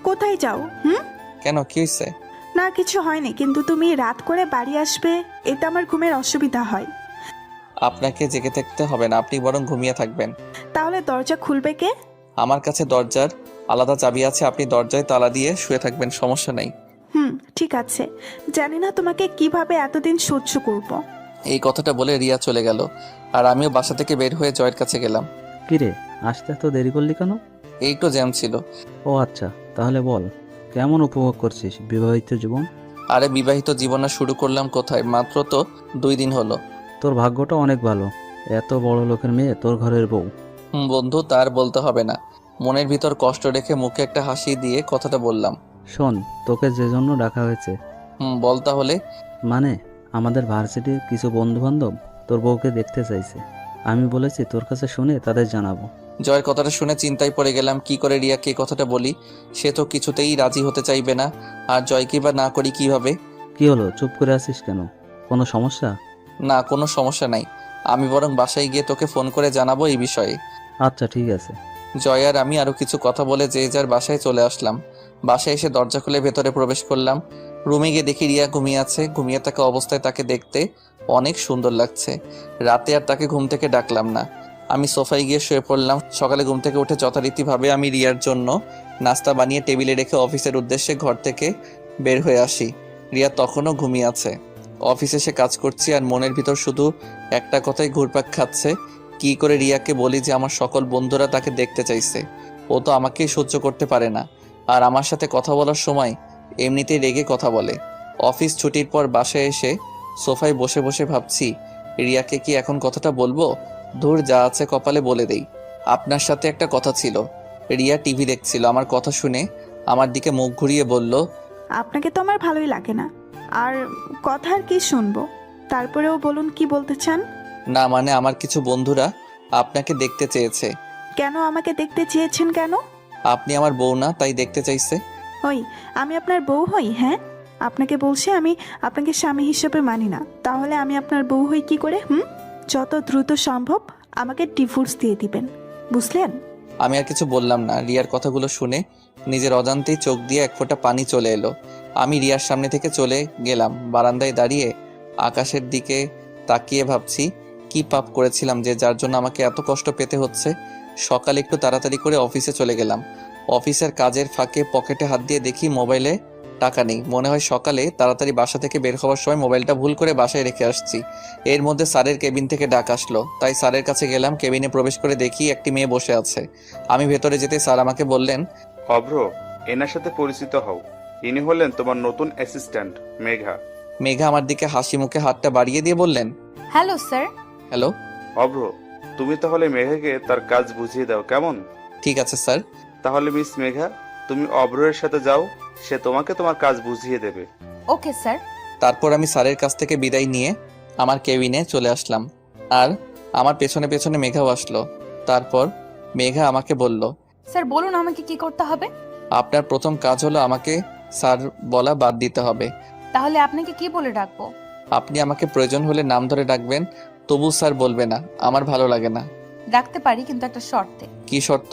C: কোথায় যাও? হুম?
A: কেন, কি হয়েছে?
C: না কিছু হয়নি, কিন্তু তুমি রাত করে বাড়ি আসবে, এতে আমার ঘুমের অসুবিধা হয়।
A: আপনাকে জেগে থাকতে হবে না, আপনি বরং ঘুমিয়ে থাকবেন।
C: তাহলে দরজা খুলবে কে?
A: আমার কাছে দরজার আলাদা চাবি আছে, আপনি দরজায় তালা দিয়ে শুয়ে থাকবেন, সমস্যা নাই।
C: ঠিক আছে। জানি না তোমাকে কিভাবে এতদিন সহ্য করব।
A: এই কথাটা বলে রিয়া চলে গেল, আর আমিও বাসা থেকে বের হয়ে জয়ের কাছে গেলাম।
B: কিরে আসতে এত দেরি করলি কেন?
A: এই তো জ্যাম ছিল।
B: ও আচ্ছা, তাহলে বল কেমন উপভোগ করছিস বিবাহিত জীবন?
A: আরে বিবাহিত জীবন আর শুরু করলাম কোথায়, মাত্র তো 2 দিন হলো।
B: তোর ভাগ্যটা অনেক ভালো, এত বড় লোকের মেয়ে তোর ঘরের বউ।
A: বন্ধু, তার বলতে হবে না। মনের ভিতর কষ্ট রেখে মুখে একটা হাসি দিয়ে কথাটা বললাম।
B: শোন, তোকে যে জন্য ডাকা হয়েছে।
A: বল তাহলে।
B: মানে আমাদের ভার্সিটির কিছু বন্ধু বান্ধব তোর বউকে দেখতে চাইছে। আমি বলেছি তোর কাছে শুনে তাদের জানাবো।
A: জয়ের কথাটা শুনে চিন্তায় পড়ে গেলাম, কি করে রিয়াকে কথাটা বলি। সে তো কিছুতেই রাজি হতে চাইবে না, আর জয়কে বা না করি কিভাবে।
B: কি হলো, চুপ করে আছিস কেন? কোনো সমস্যা?
A: না, কোনো সমস্যা নাই। আমি বরং বাসায় গিয়ে তোকে ফোন করে জানাবো এই বিষয়ে।
B: আচ্ছা ঠিক আছে।
A: জয় আর আমি আরো কিছু কথা বলে যে যার বাসায় চলে আসলাম। বাসায় এসে দরজা খুলে ভেতরে প্রবেশ করলাম। রুমে গিয়ে দেখি রিয়া ঘুমিয়ে আছে। ঘুমিয়ে থাকা অবস্থায় তাকে দেখতে অনেক সুন্দর লাগছে। রাতে আর তাকে ঘুম থেকে ডাকলাম না, আমি সোফায় গিয়ে শুয়ে পড়লাম। সকালে ঘুম থেকে উঠে যথারীতিভাবে আমি রিয়ার জন্য নাস্তা বানিয়ে টেবিলে রেখে অফিসের উদ্দেশ্যে ঘর থেকে বের হয়ে আসি। রিয়া তখনও ঘুমিয়ে আছে। অফিসে এসে কাজ করছি আর মনের ভিতর শুধু একটা কথাই ঘুরপাক খাচ্ছে, কি করে রিয়াকে বলি যে আমার সকল বন্ধুরা তাকে দেখতে চাইছে। ও তো আমাকেই সহ্য করতে পারে না, আর আমার সাথে কথা বলার সময় এমনিতেই রেগে কথা বলে। অফিস ছুটির পর বাসায় এসে সোফায় বসে বসে ভাবছি, রিয়াকে কি এখন কথাটা বলবো? ধুর, যা আছে কপালে বলে দেই। আপনার সাথে একটা কথা ছিল। রিয়া টিভি দেখছিল, আমার কথা শুনে আমার দিকে মুখ ঘুরিয়ে বলল,
C: আপনাকে তো আমার ভালোই লাগে না, আর কথা আর কি শুনবো। তারপরেও বলুন কি বলতে চান।
A: না মানে আমার কিছু বন্ধুরা আপনাকে দেখতে চেয়েছে।
C: কেন আমাকে দেখতে চেয়েছেন কেন?
A: আপনি আমার বউ না, তাই দেখতে চাইছে।
C: হই, আমি আপনার বউ হই? হ্যাঁ, আপনাকে বলছি আমি আপনাকে স্বামী হিসেবে মানি না, তাহলে আমি আপনার বউ হই কি করে? যত দ্রুত সম্ভব আমাকে ডিভোর্স দিয়ে দিবেন, বুঝলেন?
A: আমি আর কিছু বললাম না। রিয়ার কথাগুলো শুনে নিজের অজান্তেই চোখ দিয়ে এক ফোঁটা পানি চলে এলো। আমি রিয়ার সামনে থেকে চলে গেলাম। বারান্দায় দাঁড়িয়ে আকাশের দিকে তাকিয়ে ভাবছি, কি পাপ করেছিলাম যে যার জন্য আমাকে এত কষ্ট পেতে হচ্ছে। সকালে একটু তাড়াতাড়ি করে অফিসে চলে গেলাম। অফিসের কাজের ফাঁকে পকেটে হাত দিয়ে দেখি মোবাইলে টাকা নেই। মনে হয় সকালে তাড়াতাড়ি বাসা থেকে বের হওয়ার সময় মোবাইলটা ভুল করে বাসায় রেখে আসছি। এর মধ্যে স্যারের কেবিন থেকে ডাক আসলো, তাই স্যারের কাছে গেলাম। কেবিনে প্রবেশ করে দেখি একটি মেয়ে বসে আছে। আমি ভেতরে যেতে স্যার আমাকে বললেন,
E: অভ্র, এনার সাথে পরিচিত হও। ইনি হলেন তোমার নতুন অ্যাসিস্ট্যান্ট মেঘা।
A: মেঘা আমার দিকে হাসি মুখে হাতটা বাড়িয়ে দিয়ে বললেন,
I: হ্যালো স্যার।
A: হ্যালো।
E: অভ্র, তুমি তাহলে মেঘাকে তার কাজ বুঝিয়ে দাও, কেমন?
A: ঠিক আছে স্যার।
E: তাহলে মিস মেঘা, তুমি অভ্রের সাথে যাও, সে তোমাকে তোমার কাজ বুঝিয়ে দেবে।
I: Okay sir.
A: তারপর আমি স্যারের কাছ থেকে বিদায় নিয়ে আমার কেবিনে চলে আসলাম, আর আমার পেছনে পেছনে মেঘাও আসলো। তারপর মেঘা আমাকে বলল,
I: স্যার বলুন আমাকে কি করতে হবে?
A: আপনার প্রথম কাজ হলো আমাকে স্যার বলা বাদ দিতে হবে।
I: তাহলে আপনাকে কি বলে ডাকবো?
A: আপনি আমাকে প্রয়োজন হলে নাম ধরে ডাকবেন, তবু স্যার বলবে না, আমার ভালো লাগে না।
I: ডাকতে পারি, কিন্তু একটা শর্তে।
A: কি শর্ত?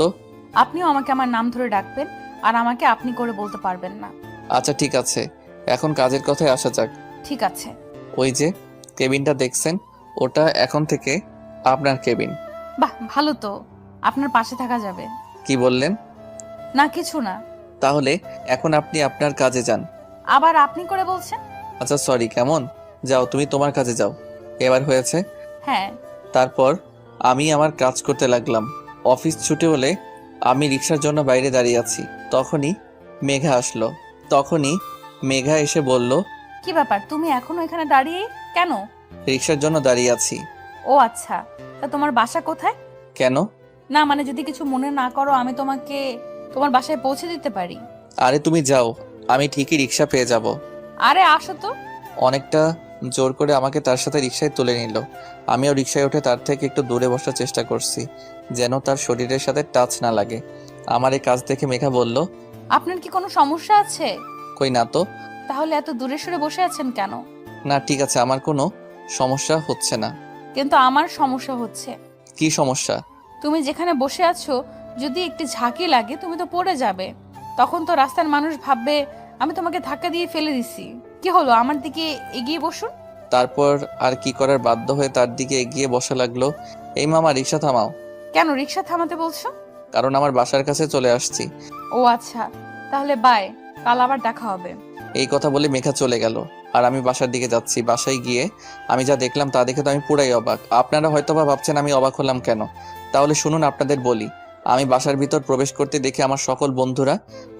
I: আপনিও আমাকে আমার নাম ধরে ডাকবেন, আর আমাকে আপনি করে বলতে পারবেন না।
A: আচ্ছা ঠিক আছে, এখন কাজের কথায় আসা যাক।
I: ঠিক আছে।
A: ওই যে কেবিনটা দেখছেন, ওটা এখন থেকে আপনার কেবিন।
I: বাহ, ভালো তো, আপনার পাশে থাকা যাবে।
A: কি বললেন?
I: না কিছু না।
A: তাহলে এখন আপনি আপনার কাজে যান।
I: আবার আপনি করে বলছেন?
A: আচ্ছা সরি, কেমন? যাও, তুমি তোমার কাজে যাও। এবার হয়েছে?
I: হ্যাঁ।
A: তারপর আমি আমার কাজ করতে লাগলাম। অফিস ছুটি হলে আমি রিক্সার জন্য বাইরে দাঁড়িয়ে আছি। তখনই মেঘা এসে বলল,
I: কি ব্যাপার, তুমি এখনো এখানে দাঁড়িয়ে কেন?
A: রিক্সার জন্য দাঁড়িয়ে আছি।
I: ও আচ্ছা, তা তোমার বাসা কোথায়?
A: কেন?
I: না মানে যদি কিছু মনে না করো, আমি তোমাকে তোমার বাসায় পৌঁছে দিতে পারি।
A: আরে তুমি যাও, আমি ঠিকই রিক্সা পেয়ে যাব।
I: আরে আসো তো।
A: অনেকটা জোর করে আমাকে তার সাথে রিক্সায় তুলে নিল। আমিও রিক্সায় উঠে তার থেকে একটু দূরে বসার চেষ্টা করছি, যেন তার শরীরের সাথে টাচ না লাগে। আমার এই কাজ দেখে মেঘা বলল,
I: আপনার কি কোনো সমস্যা আছে?
A: কই না তো।
I: তাহলে এত দূরে সরে বসে আছেন কেন?
A: না ঠিক আছে, আমার কোনো সমস্যা হচ্ছে না।
I: কিন্তু আমার সমস্যা হচ্ছে।
A: কি সমস্যা?
I: তুমি যেখানে বসে আছো যদি একটু ঝাঁকি লাগে তুমি তো পড়ে যাবে। তখন তো রাস্তার মানুষ ভাববে আমি তোমাকে ধাক্কা দিয়ে ফেলে দিছি। কি হলো, আমার দিকে এগিয়ে বসুন।
A: তারপর আর কি করার, বাধ্য হয়ে তার দিকে এগিয়ে বসা লাগলো। এই মামা, রিক্সা থামাও।
I: কেন রিক্সা থামাতে বলছো?
A: কারণ আমার বাসার কাছে চলে আসছি।
I: ও আচ্ছা, তাহলে বাই, কাল আবার দেখা হবে।
A: এই কথা বলে মেঘা চলে গেল আর আমি বাসার দিকে যাচ্ছি। বাসায় গিয়ে আমি যা দেখলাম তা দেখে তো আমি পুরাই অবাক। আপনারা হয়তো বা ভাবছেন আমি অবাক হলাম কেন, তাহলে শুনুন আপনাদের বলি। আমি বাসার ভিতর প্রবেশ করতে দেখে আমার সকল বন্ধুরা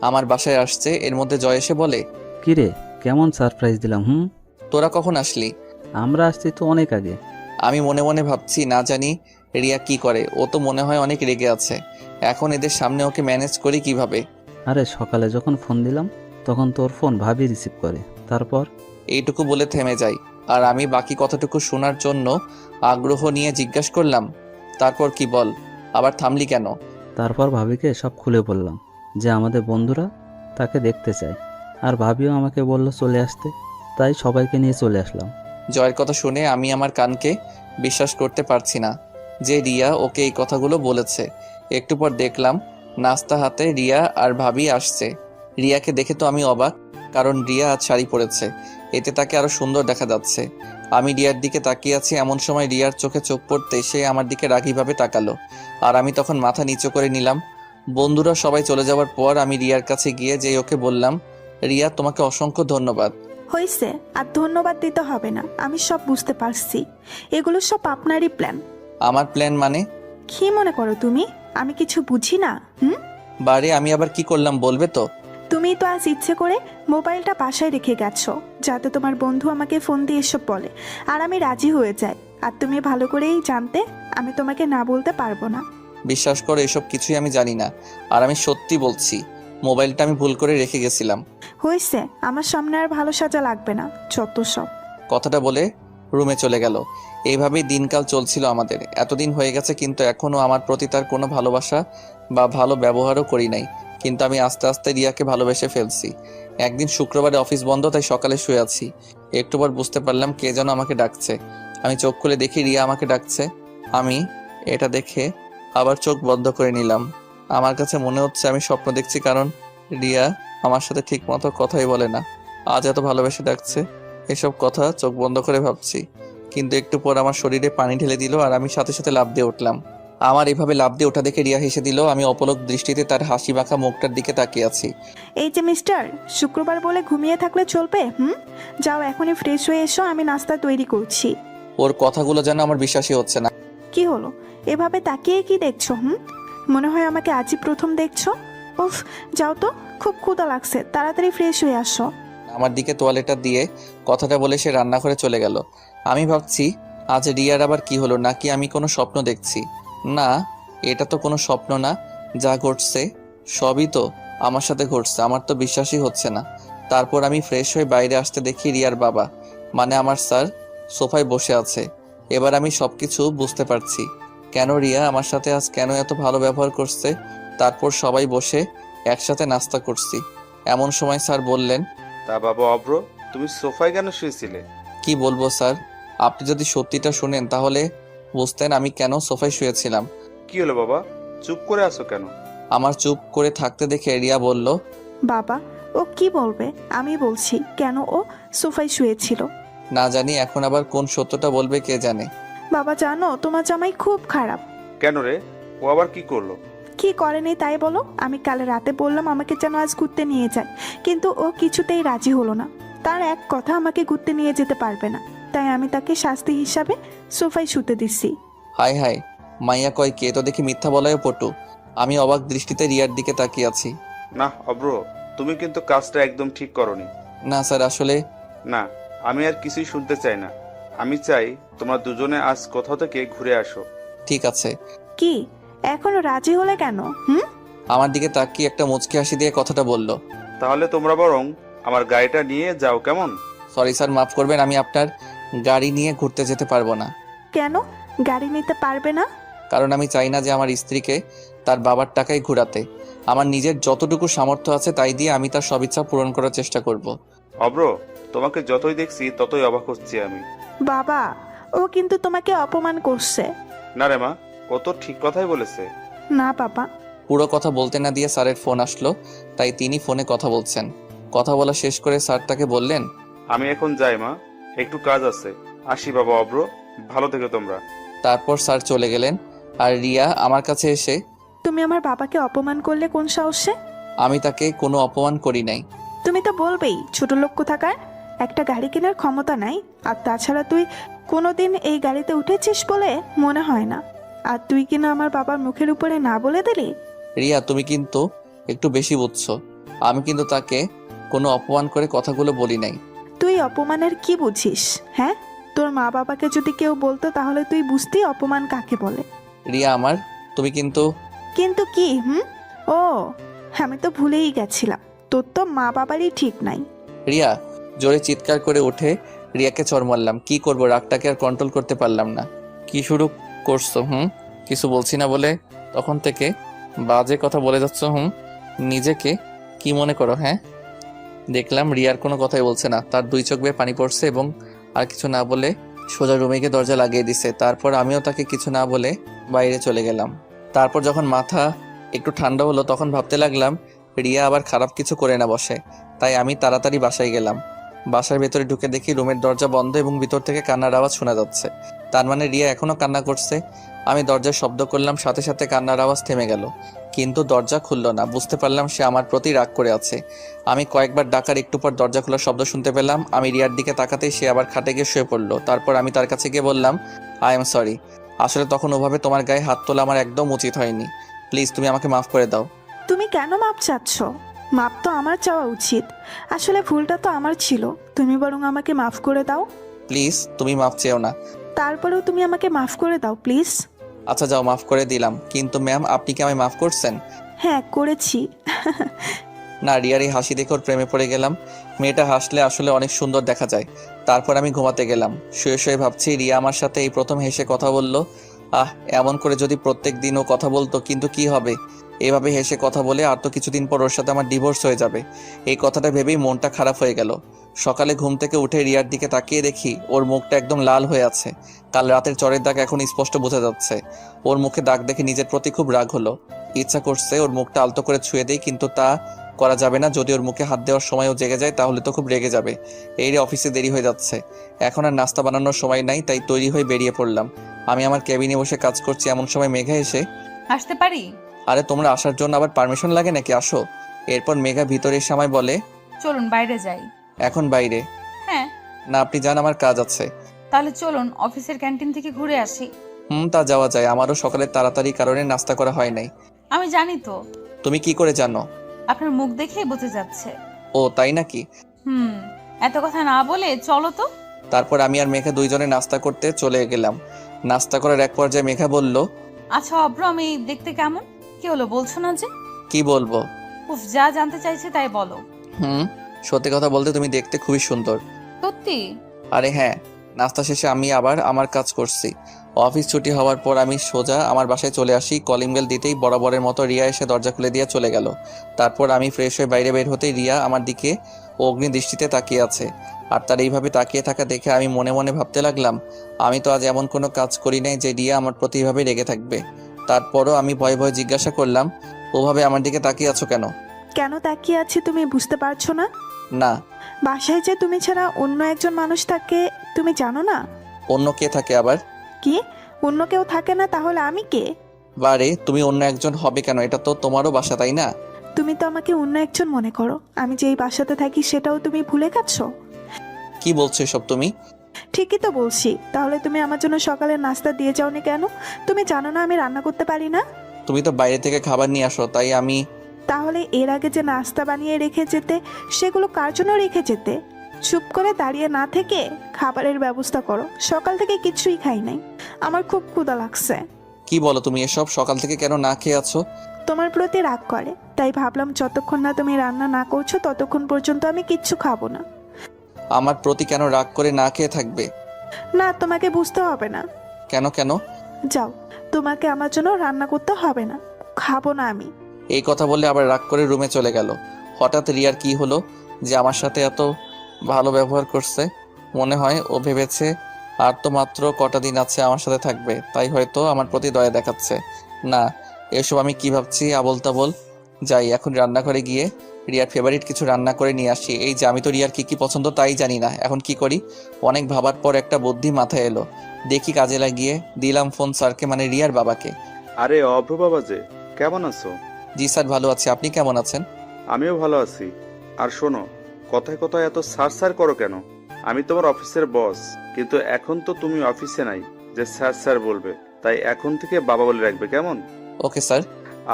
A: আমার বাসায় আসছে। এর মধ্যে জয় এসে বলে,
B: কিরে, কেমন সারপ্রাইজ দিলাম?
A: তোরা কখন আসলি?
B: আমরা আসছি তো অনেক আগে।
A: আমি মনে মনে ভাবছি, না জানি রিয়া কি করে, ও তো মনে হয় অনেক রেগে আছে। এখন এদের সামনে ওকে ম্যানেজ করি কিভাবে?
B: আরে সকালে যখন ফোন দিলাম তখন তোর ফোন ভাবি রিসিভ করে। তারপর
A: এইটুকু বলে থেমে যাই আর আমি বাকি কথাটুকু শোনার জন্য আগ্রহ নিয়ে জিজ্ঞাসা করলাম, তারপর কি বল? আবার থামলি কেন?
B: তারপর ভাবিকে সব খুলে বললাম যে আমাদের বন্ধুরা তাকে দেখতে চায়, আর ভাবিও আমাকে বলল চলে আসতে, তাই সবাইকে নিয়ে চলে আসলাম।
A: জয়ের কথা শুনে আমি আমার কানকে বিশ্বাস করতে পারছি না যে রিয়া ওকে এই কথাগুলো বলেছে। একটু পর দেখলাম নাস্তা হাতে রিয়া আর ভাবি আসছে। রিয়াকে দেখে তো আমি অবাক, কারণ রিয়া আজ শাড়ি পরেছে, এতে তাকে আরো সুন্দর দেখা যাচ্ছে। আমি রিয়ার দিকে তাকিয়ে আছি, এমন সময় রিয়ার চোখে চোখ পড়তে সে আমার দিকে রাগীভাবে তাকালো আর আমি তখন মাথা নিচু করে নিলাম। বন্ধুরা সবাই চলে যাওয়ার পর আমি রিয়ার কাছে গিয়ে যে ওকে বললাম, রিয়া তোমাকে অসংখ্য ধন্যবাদ।
C: হয়েছে, আর ধন্যবাদ দিতে হবে না, আমি সব বুঝতে পারছি। এগুলো সব আপনারই প্ল্যান।
A: আমার প্ল্যান মানে?
C: কি মনে করো তুমি আমি কিছু বুঝি না?
A: বারে, আমি আবার কি করলাম বলবে তো?
C: তুমি তো আজ ইচ্ছে করে মোবাইলটা বাসায় রেখে গেছো যাতে তোমার বন্ধু আমাকে ফোন দিয়ে এসব বলে আর আমি রাজি হয়ে যাই। আর তুমি ভালো করেই জানতে আমি তোমাকে না বলতে পারবো না।
A: বিশ্বাস করো, এসব কিছুই আমি জানি না, আর আমি সত্যি বলছি মোবাইলটা আমি ভুল করে রেখে গেছিলাম।
C: হয়েছে, আমার সামনে আর ভালো সাজা লাগবে না, যত সব।
A: কথাটা বলে রুমে চলে গেল। এইভাবেই দিনকাল চলছিল আমাদের। এতদিন হয়ে গেছে কিন্তু এখনও আমার প্রতি তার কোনো ভালোবাসা বা ভালো ব্যবহারও করি নাই, কিন্তু আমি আস্তে আস্তে রিয়াকে ভালোবেসে ফেলছি। একদিন শুক্রবারে অফিস বন্ধ, তাই সকালে শুয়ে আছি। একটু পর বুঝতে পারলাম কে যেন আমাকে ডাকছে। আমি চোখ খুলে দেখি রিয়া আমাকে ডাকছে। আমি এটা দেখে আবার চোখ বন্ধ করে নিলাম। আমার কাছে মনে হচ্ছে আমি স্বপ্ন দেখছি, কারণ রিয়া আমার সাথে ঠিক মতো কথাই বলে না। আজ এত ভালোবেসে ডাকছে, এসব কথা চোখ বন্ধ করে ভাবছি। কিন্তু একটু পর আমার শরীরে পানি ঢেলে দিল আর আমি সাথে সাথে লাফ দিয়ে উঠলাম। আমার এভাবে লাফ দিয়ে ওঠা দেখে রিয়া হেসে দিল। আমি অপলক দৃষ্টিতে তার হাসি মাখা মুখটার দিকে তাকিয়ে আছি।
C: এই যে মিস্টার, শুক্রবার বলে ঘুমিয়ে থাকলে চলবে? যাও এখনই ফ্রেশ হয়ে এসো, আমি নাস্তা তৈরি করছি।
A: ওর কথাগুলো যেন আমার বিশ্বাসই হচ্ছে না।
C: কি হলো, এভাবে তাকিয়ে কি দেখছো? মনে হয় আমাকে আজই প্রথম দেখছো? উফ, যাও তো, খুব ক্ষুধা লাগছে, তাড়াতাড়ি ফ্রেশ হয়ে আসো।
A: আমার দিকে তোয়ালেটা দিয়ে কথাটা বলে সে রান্নাঘরে চলে গেল। আমি ভাবছি আজ রিয়ার আবার কি হলো, নাকি আমি কোনো স্বপ্ন দেখছি? না, এটা তো কোনো স্বপ্ন না, যা ঘটছে সবই তো আমার সাথে ঘটছে। আমার তো বিশ্বাসই হচ্ছে না। তারপর আমি ফ্রেশ হয়ে বাইরে আসতে দেখি রিয়ার বাবা, মানে আমার স্যার, সোফায় বসে আছে। এবার আমি সবকিছু বুঝতে পারছি কেন রিয়া আমার সাথে আজ কেন এত ভালো ব্যবহার করছে। তারপর সবাই বসে একসাথে নাস্তা করছি। এমন সময় স্যার বললেন,
E: তা বাবা অব্র, তুমি সোফায় কেন শুয়েছিলে?
A: কি বলবো স্যার, আপনি যদি সত্যিটা শুনেন তাহলে বুঝতেন আমি কেন সোফায় শুয়েছিলাম।
E: কি হলো বাবা, চুপ করে আছো কেন?
A: আমার চুপ করে থাকতে দেখে রিয়া বলল,
C: বাবা, ও কি বলবে? আমি বলছি কেন ও সোফায় শুয়েছিল।
A: না জানি এখন আবার কোন সত্যটা বলবে কে জানে।
C: বাবা জানো, তোমার জামাই খুব খারাপ।
E: কেন রে, ও আবার কি করলো?
C: কি করেনি তাই বলো? আমি কাল রাতে বললাম আমাকে যেন আজ ঘুরতে নিয়ে যায়, কিন্তু ও কিছুতেই রাজি হলো না। তার এক কথা আমাকে ঘুরতে নিয়ে যেতে পারবে না, তাই আমি তাকে শাস্তি হিসাবে সোফায় শুতে দিচ্ছি।
A: হায় হায়, মাইয়া কয় কে তো দেখি মিথ্যা বলায় পটু। আমি অবাক দৃষ্টিতে রিয়ার দিকে তাকিয়ে আছি।
E: না অব্র, তুমি কিন্তু কাজটা একদম ঠিক করনি।
A: না স্যার, আসলে
E: না, আমি আর কিছুই শুনতে চাই না। আমি চাই তোমরা দুজনে আজ কোথাও থেকে ঘুরে আসো।
A: ঠিক আছে।
C: কি, এখনো রাজি হলে কেন?
A: আমার দিকে তাকিয়ে একটা মুচকি হাসি দিয়ে কথাটা বলল,
E: তাহলে তোমরা বরং আমার গাড়িটা নিয়ে যাও, কেমন?
A: সরি স্যার, মাফ করবেন, আমি আপনার গাড়ি নিয়ে ঘুরতে যেতে পারবো না।
C: কেন গাড়ি নিতে পারবে না?
A: কারণ আমি চাই না যে আমার স্ত্রীকে তার বাবার টাকায় ঘোরাতে। আমার নিজের যতটুকু সামর্থ্য আছে তাই দিয়ে আমি তার সব ইচ্ছা পূরণ করার চেষ্টা করব।
E: অব্র, তোমাকে যতই দেখছি ততই অবাক হচ্ছি আমি।
C: বাবা, ও কিন্তু তোমাকে অপমান করছে।
E: না রে মা, ও তো ঠিক কথাই বলেছে।
C: না বাবা।
A: পুরো কথা বলতে না দিয়ে স্যারের ফোন আসলো, তাই তিনি ফোনে কথা বলছেন। কথা বলা শেষ করে স্যার তাকে বললেন,
E: আমি এখন যাই মা, একটু কাজ আছে। আসি বাবা অব্র, ভালো থেকো তোমরা।
A: তারপর স্যার চলে গেলেন। আর রিয়া আমার কাছে এসে,
C: তুমি আমার বাবাকে অপমান করলে কোন সাহসে?
A: আমি তাকে কোনো অপমান করি নাই।
C: তুমি তো বলবেই ছোট লোক কোথাকার, একটা গাড়ি কেনার ক্ষমতা নাই। আর তাছাড়া তুই কোনোদিন এই গাড়িতে উঠেছিস বলে মনে হয় না। আর তুই কিনা আমার বাবার মুখের উপরে না বলে দিলি।
A: রিয়া, তুমি কিন্তু একটু বেশি বুঝছো। আমি কিন্তু তাকে কোনো অপমান করে কথাগুলো বলি নাই।
C: তুই অপমানের কি বুঝিস? হ্যাঁ, তোর মা বাবাকে যদি কেউ বলতো তাহলে তুই বুঝতি অপমান কাকে বলে।
A: রিয়া আমার, তুমি কিন্তু
C: কিন্তু কি? ও, আমি তো ভুলেই গেছিলাম, তোর তো মা বাবারই ঠিক নাই।
A: রিয়া জোরে চিৎকার করে উঠে রিয়াকে চড় মারলাম। কি করব, রাগটাকে আর কন্ট্রোল করতে পারলাম না। কি শুরু করছো? কিছু বলছি না বলে তখন থেকে বাজে কথা বলে যাচ্ছ। নিজেকে কি মনে করো? হ্যাঁ। দেখলাম রিয়ার কোনো কথাই বলছে না, তার দুই চোখ বেয়ে পানি পড়ছে এবং আর কিছু না বলে সোজা রুমে গিয়ে দরজা লাগিয়ে দিছে। তারপর আমিও তাকে কিছু না বলে বাইরে চলে গেলাম। তারপর যখন মাথা একটু ঠান্ডা হলো তখন ভাবতে লাগলাম রিয়া আবার খারাপ কিছু করে না বসে। তাই আমি তাড়াতাড়ি বাসায় গেলাম। বাসার ভেতরে ঢুকে দেখি রুমের দরজা বন্ধ এবং ভিতর থেকে কান্নার আওয়াজ শোনা যাচ্ছে। তার মানে রিয়া এখনো কান্না করছে। আমি দরজায় শব্দ করলাম, সাথে সাথে কান্নার আওয়াজ থেমে গেল, কিন্তু দরজা খুলল না। বুঝতে পারলাম সে আমার প্রতি রাগ করে আছে। আমি কয়েকবার ডাকার একটু পর দরজা খোলার শব্দ শুনতে পেলাম। আমি রিয়ার দিকে তাকাতেই সে আবার খাটে গিয়ে শুয়ে পড়লো। তারপর আমি তার কাছে গিয়ে বললাম, আই এম সরি, আসলে তখন ওভাবে তোমার গায়ে হাত তোলা আমার একদম উচিত হয়নি। প্লিজ তুমি আমাকে মাফ করে দাও।
C: তুমি কেন মাপ চাচ্ছ? মাপ তো আমার চাওয়া উচিত। আসলে ভুলটা তো আমার ছিল, তুমি বরং আমাকে মাফ করে দাও।
A: প্লিজ তুমি মাফ চেও না।
C: তারপরেও তুমি আমাকে মাফ করে দাও প্লিজ।
A: আচ্ছা যাও, মাফ করে দিলাম। কিন্তু ম্যাম, আপনি কি আমায় মাফ করছেন?
C: হ্যাঁ, করেছি।
A: না, রিয়ার এই হাসি দেখে ওর প্রেমে পড়ে গেলাম। মেয়েটা হাসলে আসলে অনেক সুন্দর দেখা যায়। তারপর আমি ঘুমাতে গেলাম। শুয়ে শুয়ে ভাবছি রিয়া আমার সাথে এই প্রথম হেসে কথা বলল। এমন করে যদি প্রত্যেক দিন ও কথা বলতো, কিন্তু কি হবে, এভাবে হেসে কথা বলে আর তো কিছুদিন পর ওর সাথে আমার ডিভোর্স হয়ে যাবে। এই কথাটা ভেবেই মনটা খারাপ হয়ে গেল। সকালে ঘুম থেকে উঠে রিয়ার দিকে তাকিয়ে দেখি ওর মুখটা একদম লাল হয়ে আছে। কাল রাতের চরের দাগ এখন স্পষ্ট বোঝা যাচ্ছে। ওর মুখে দাগ দেখে নিজের প্রতি খুব রাগ হলো। ইচ্ছা করছে ওর মুখটা আলতো করে ছুঁয়ে দেই, কিন্তু তা করা যাবে না। যদি ওর মুখে হাত দেওয়ার সময়ও জেগে যায় তাহলে তো খুব রেগে যাবে। এই রে, অফিসে দেরি হয়ে যাচ্ছে, এখন আর নাস্তা বানানোর সময় নাই, তাই তৈরি হয়ে বেরিয়ে পড়লাম। আমি আমার কেবিনে বসে কাজ করছি, এমন সময় মেঘা এসে,
I: আসতে পারি?
A: আরে তোমরা আসার জন্য আবার পারমিশন লাগে নাকি? আসো। এরপর মেঘা ভিতরে এসে আমায় বলে,
I: চলুন বাইরে যাই।
A: এখন বাইরে?
I: হ্যাঁ।
A: না, আপনি যান, আমার কাজ আছে।
I: তাহলে চলুন অফিসের ক্যান্টিন থেকে ঘুরে আসি।
A: তা যাওয়া যায়। আমারও সকালে তাড়াতাড়ি কারণে নাস্তা করা হয় নাই।
I: আমি জানি তো।
A: তুমি কি করে জানো?
I: আপনার মুখ দেখেই বোঝা যাচ্ছে।
A: ও তাই নাকি?
I: এত কথা না বলে চলো তো।
A: তারপর আমি আর মেঘা দুইজনে নাস্তা করতে চলে গেলাম। নাস্তা করার এক পর্যায়ে মেঘা বলল,
I: আচ্ছা অব্র, আমি দেখতে কেমন? কি হলো, বলছো না যে?
A: কি বলবো?
I: উফ, যা জানতে চাইছে তাই বলো।
A: সত্যি কথা বলতে তুমি দেখতে খুবই সুন্দর।
I: সত্যি?
A: আরে হ্যাঁ। নাস্তা শেষে আমি আবার আমার কাজ করছি। অফিস ছুটি হওয়ার পর আমি সোজা আমার বাসায় চলে আসি। কলিং বেল দিতেই বরাবরের মতো রিয়া এসে দরজা খুলে দিয়ে চলে গেল। তারপর আমি ফ্রেশ হয়ে বাইরে বের হতেই রিয়া আমার দিকে অগ্নি দৃষ্টিতে তাকিয়ে আছে। আর তার এইভাবে তাকিয়ে থাকা দেখে আমি মনে মনে ভাবতে লাগলাম, আমি তো আজ এমন কোনো কাজ করি নাই যে রিয়া আমার প্রতি এভাবে রেগে থাকবে। তারপরও আমি ভয়ে ভয়ে জিজ্ঞাসা করলাম, ওভাবে আমার দিকে তাকিয়ে আছো কেন?
C: কেন তাকিয়ে আছি তুমি বুঝতে পারছো না?
A: না।
C: বাসায় যে তুমি ছাড়া অন্য একজন মানুষ থাকে তুমি জানো না?
A: অন্য কে থাকে আবার?
C: কি, অন্য কেউ থাকে না? তাহলে আমি কে?
A: বারে, তুমি অন্য একজন হবে কেন? এটা তো তোমারও বাসা, তাই না?
C: তুমি তো আমাকে অন্য একজন মনে করো। আমি যেই বাসাতে থাকি সেটাও তুমি ভুলে গেছো?
A: কি বলছো এসব তুমি?
C: ঠিকই তো বলছি। তাহলে তুমি আমার জন্য সকালে নাস্তা দিয়ে যাওনি কেন? তুমি জানো না আমি রান্না করতে পারি না?
A: তুমি তো বাইরে থেকে খাবার নিয়ে আসো, তাই আমি।
C: তাহলে এর আগে যে নাস্তা বানিয়ে রেখে যেতে, সেগুলো কার জন্য রেখে যেতে? চুপ করে দাঁড়িয়ে না থেকে খাবারের ব্যবস্থা করো। সকাল থেকে কিছুই খাই নাই, আমার খুব ক্ষুধা লাগছে।
A: কি বলো তুমি এসব? সকাল থেকে কেন না খেয়ে আছো?
C: তোমার প্রতি রাগ করে, তাই ভাবলাম যতক্ষণ না তুমি রান্না না করছো ততক্ষণ পর্যন্ত আমি কিচ্ছু খাবো না।
A: আমার প্রতি কেন রাগ করে না খেয়ে থাকবে?
C: না, তোমাকে বুঝতে হবে না।
A: কেন কেন?
C: যাও, তোমাকে আমার জন্য রান্না করতে হবে না, খাবো না আমি।
A: এই কথা বলে আবার রাগ করে রুমে চলে গেল। হঠাৎ রিয়ার কি হলো যে আমার সাথে এত ভালো ব্যবহার করছে? মনে হয় ও ভেবেছে আর তো মাত্র কটা দিন আছে আমার সাথে থাকবে, তাই হয়তো আমার প্রতি দয়া দেখাচ্ছে। না, এসব আমি কি ভাবছি আবোল তাবোল। যাই এখন রান্নাঘরে গিয়ে রিয়ার ফেভারিট কিছু রান্না করে নিয়ে আসি। এই যে আমি তো রিয়ার কি কি পছন্দ তাই জানি না, এখন কি করি? অনেক ভাবার পর একটা বুদ্ধি মাথায় এলো, দেখি কাজে লাগিয়ে দিলাম ফোন স্যারকে, মানে রিয়ার বাবাকে।
E: আরে অভ্র বাবা যে, কেমন আছো?
A: জি স্যার, ভালো আছি, আপনি কেমন আছেন?
E: আমিও ভালো আছি। আর শোনো, কথায় কথায় এত স্যার স্যার করো কেন? আমি তোমার অফিসের বস, কিন্তু এখন তো তুমি অফিসে নাই যে স্যার স্যার বলবে, তাই এখন থেকে বাবা বলে রাখবে, কেমন?
A: Okay sir.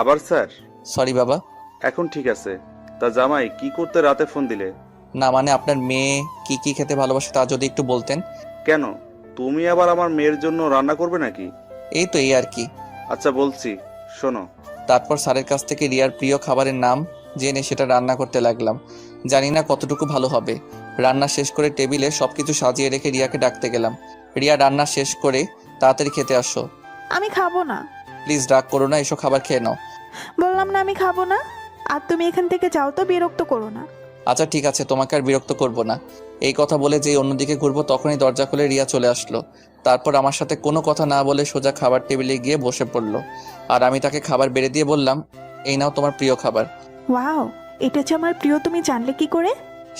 E: আবার স্যার?
A: সরি বাবা।
E: এখন ঠিক আছে। তা জামাই, কি করতে রাতে ফোন দিলে?
A: না মানে আপনার মেয়ে কি কি খেতে ভালোবাসে তা যদি একটু বলতেন।
E: কেন, তুমি আবার আমার মেয়ের জন্য রান্না করবে নাকি?
A: এই তো এই আর কি।
E: আচ্ছা বলছি, শোনো।
A: তারপর স্যারের কাছ থেকে রিয়ার প্রিয় খাবারের নাম জেনে সেটা রান্না করতে লাগলাম। জানি না কতটুকু ভালো হবে। রান্না শেষ করে টেবিলে সবকিছু সাজিয়ে রেখে রিয়াকে ডাকতে গেলাম। রিয়া, রান্না শেষ করে তাড়াতাড়ি খেতে আসো।
C: আমি খাবো না।
A: প্লিজ রাগ করো না, এসব খাবার খেয়ে নাও।
C: বললাম না আমি খাবো না। আর তুমি এখান থেকে যাও তো, বিরক্ত করো না।
A: আচ্ছা ঠিক আছে, তোমাকে আর বিরক্ত করব না। এই কথা বলে যেই অন্যদিকে ঘুরবো তখনই দরজা খুলে রিয়া চলে আসলো। তারপর আমার সাথে কোনো কথা না বলে সোজা খাবার টেবিলে গিয়ে বসে পড়লো। আর আমি তাকে খাবার বেড়ে দিয়ে বললাম, এই নাও তোমার প্রিয় খাবার।
C: ওয়াও, এটা যে আমার প্রিয় তুমি জানলে কি করে?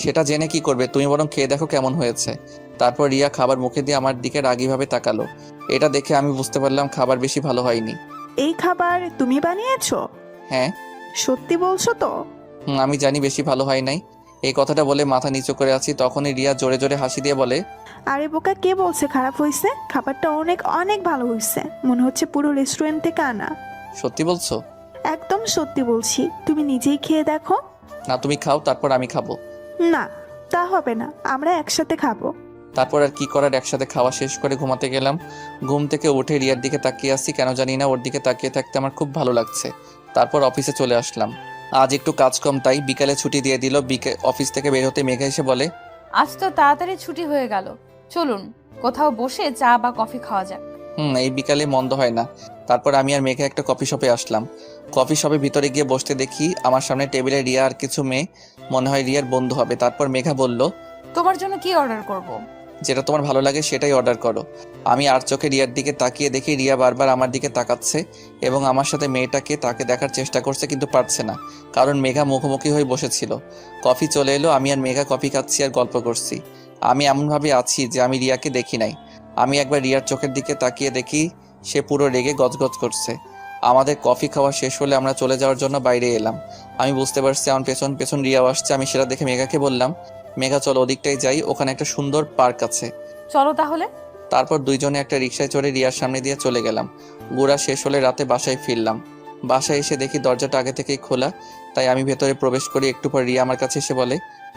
A: সেটা জেনে কি করবে, তুমি বরং খেয়ে দেখো কেমন হয়েছে। তারপর রিয়া খাবার মুখে দিয়ে আমার দিকে রাগীভাবে তাকালো। এটা দেখে আমি বুঝতে পারলাম খাবার বেশি ভালো হয়নি।
C: এই খাবার তুমি বানিয়েছো?
A: হ্যাঁ।
C: সত্যি বলছো তো?
A: আমি জানি বেশি ভালো হয় নাই। এই কথাটা বলে মাথা নিচু করে আছি, তখনই রিয়া জোরে জোরে হাসি দিয়ে বলে,
C: আরে বোকা, কে বলছে খারাপ হয়েছে? খাবারটা অনেক অনেক ভালো হয়েছে, মনে হচ্ছে পুরো রেস্টুরেন্ট থেকে আনা।
A: সত্যি বলছো?
C: একদম সত্যি বলছি, তুমি নিজেই খেয়ে দেখো।
A: না তুমি খাও, তারপর আমি খাবো।
C: না, তা হবে না, আমরা একসাথে খাবো।
A: তারপর আর কি করার, একসাথে খাওয়া শেষ করে ঘুমাতে গেলাম। ঘুম থেকে উঠে রিয়ার দিকে তাকিয়ে আসছি, কেন জানি না ওর দিকে তাকিয়ে থাকতে আমার খুব ভালো লাগছে। তারপর অফিসে চলে আসলাম। আজ একটু কাজ কম, তাই বিকালে ছুটি দিয়ে দিল। অফিস থেকে বের হতে মেঘা এসে বলে,
I: আজ তো তাড়াতাড়ি ছুটি হয়ে গেল, চলুন কোথাও বসে চা বা কফি খাওয়া যাক।
A: এই বিকালে মন্দ হয় না। তারপর আমি আর মেঘা একটা কফি শপে আসলাম। কফি শপে ভিতরে গিয়ে বসতে দেখি আমার সামনে টেবিলে রিয়া আর কিছু মেয়ে, মনে হয় রিয়ার বন্ধু হবে। তারপর মেঘা বলল,
I: তোমার জন্য কি অর্ডার করব?
A: যেটা তোমার ভালো লাগে সেটাই অর্ডার করো। আমি আর চোখে রিয়ার দিকে তাকিয়ে দেখি রিয়া বারবার আমার দিকে তাকাচ্ছে এবং আমার সাথে মেয়েটাকে তাকে দেখার চেষ্টা করছে, কিন্তু পারছে না, কারণ মেঘা মুখোমুখি হয়ে বসেছিল। কফি চলে এলো, আমি আর মেঘা কফি খাচ্ছি আর গল্প করছি। আমি এমনভাবে আছি যে আমি রিয়াকে দেখি নাই। আমি একবার রিয়ার চোখের দিকে তাকিয়ে দেখি সে পুরো রেগে গজগজ করছে। আমাদের কফি খাওয়া শেষ হলে আমরা চলে যাওয়ার জন্য বাইরে এলাম। আমি বুঝতে পারছি আমার পেছন পেছন রিয়াও আসছে। আমি সেটা দেখে মেঘাকে বললাম, মেঘা চলো ওদিকটাই যাই, ওখানে একটা সুন্দর পার্ক আছে।
I: চলো তাহলে।
A: তারপর দুইজনে একটা রিকশায় চড়ে রিয়ার সামনে দিয়ে চলে গেলাম। ঘোরা শেষ হলে রাতে বাসায় ফিরলাম। বাসায় এসে দেখি দরজাটা আগে থেকেই খোলা, তাই আমি ভেতরে প্রবেশ করি। একটু পর রিয়া আমার কাছে এসে বলে,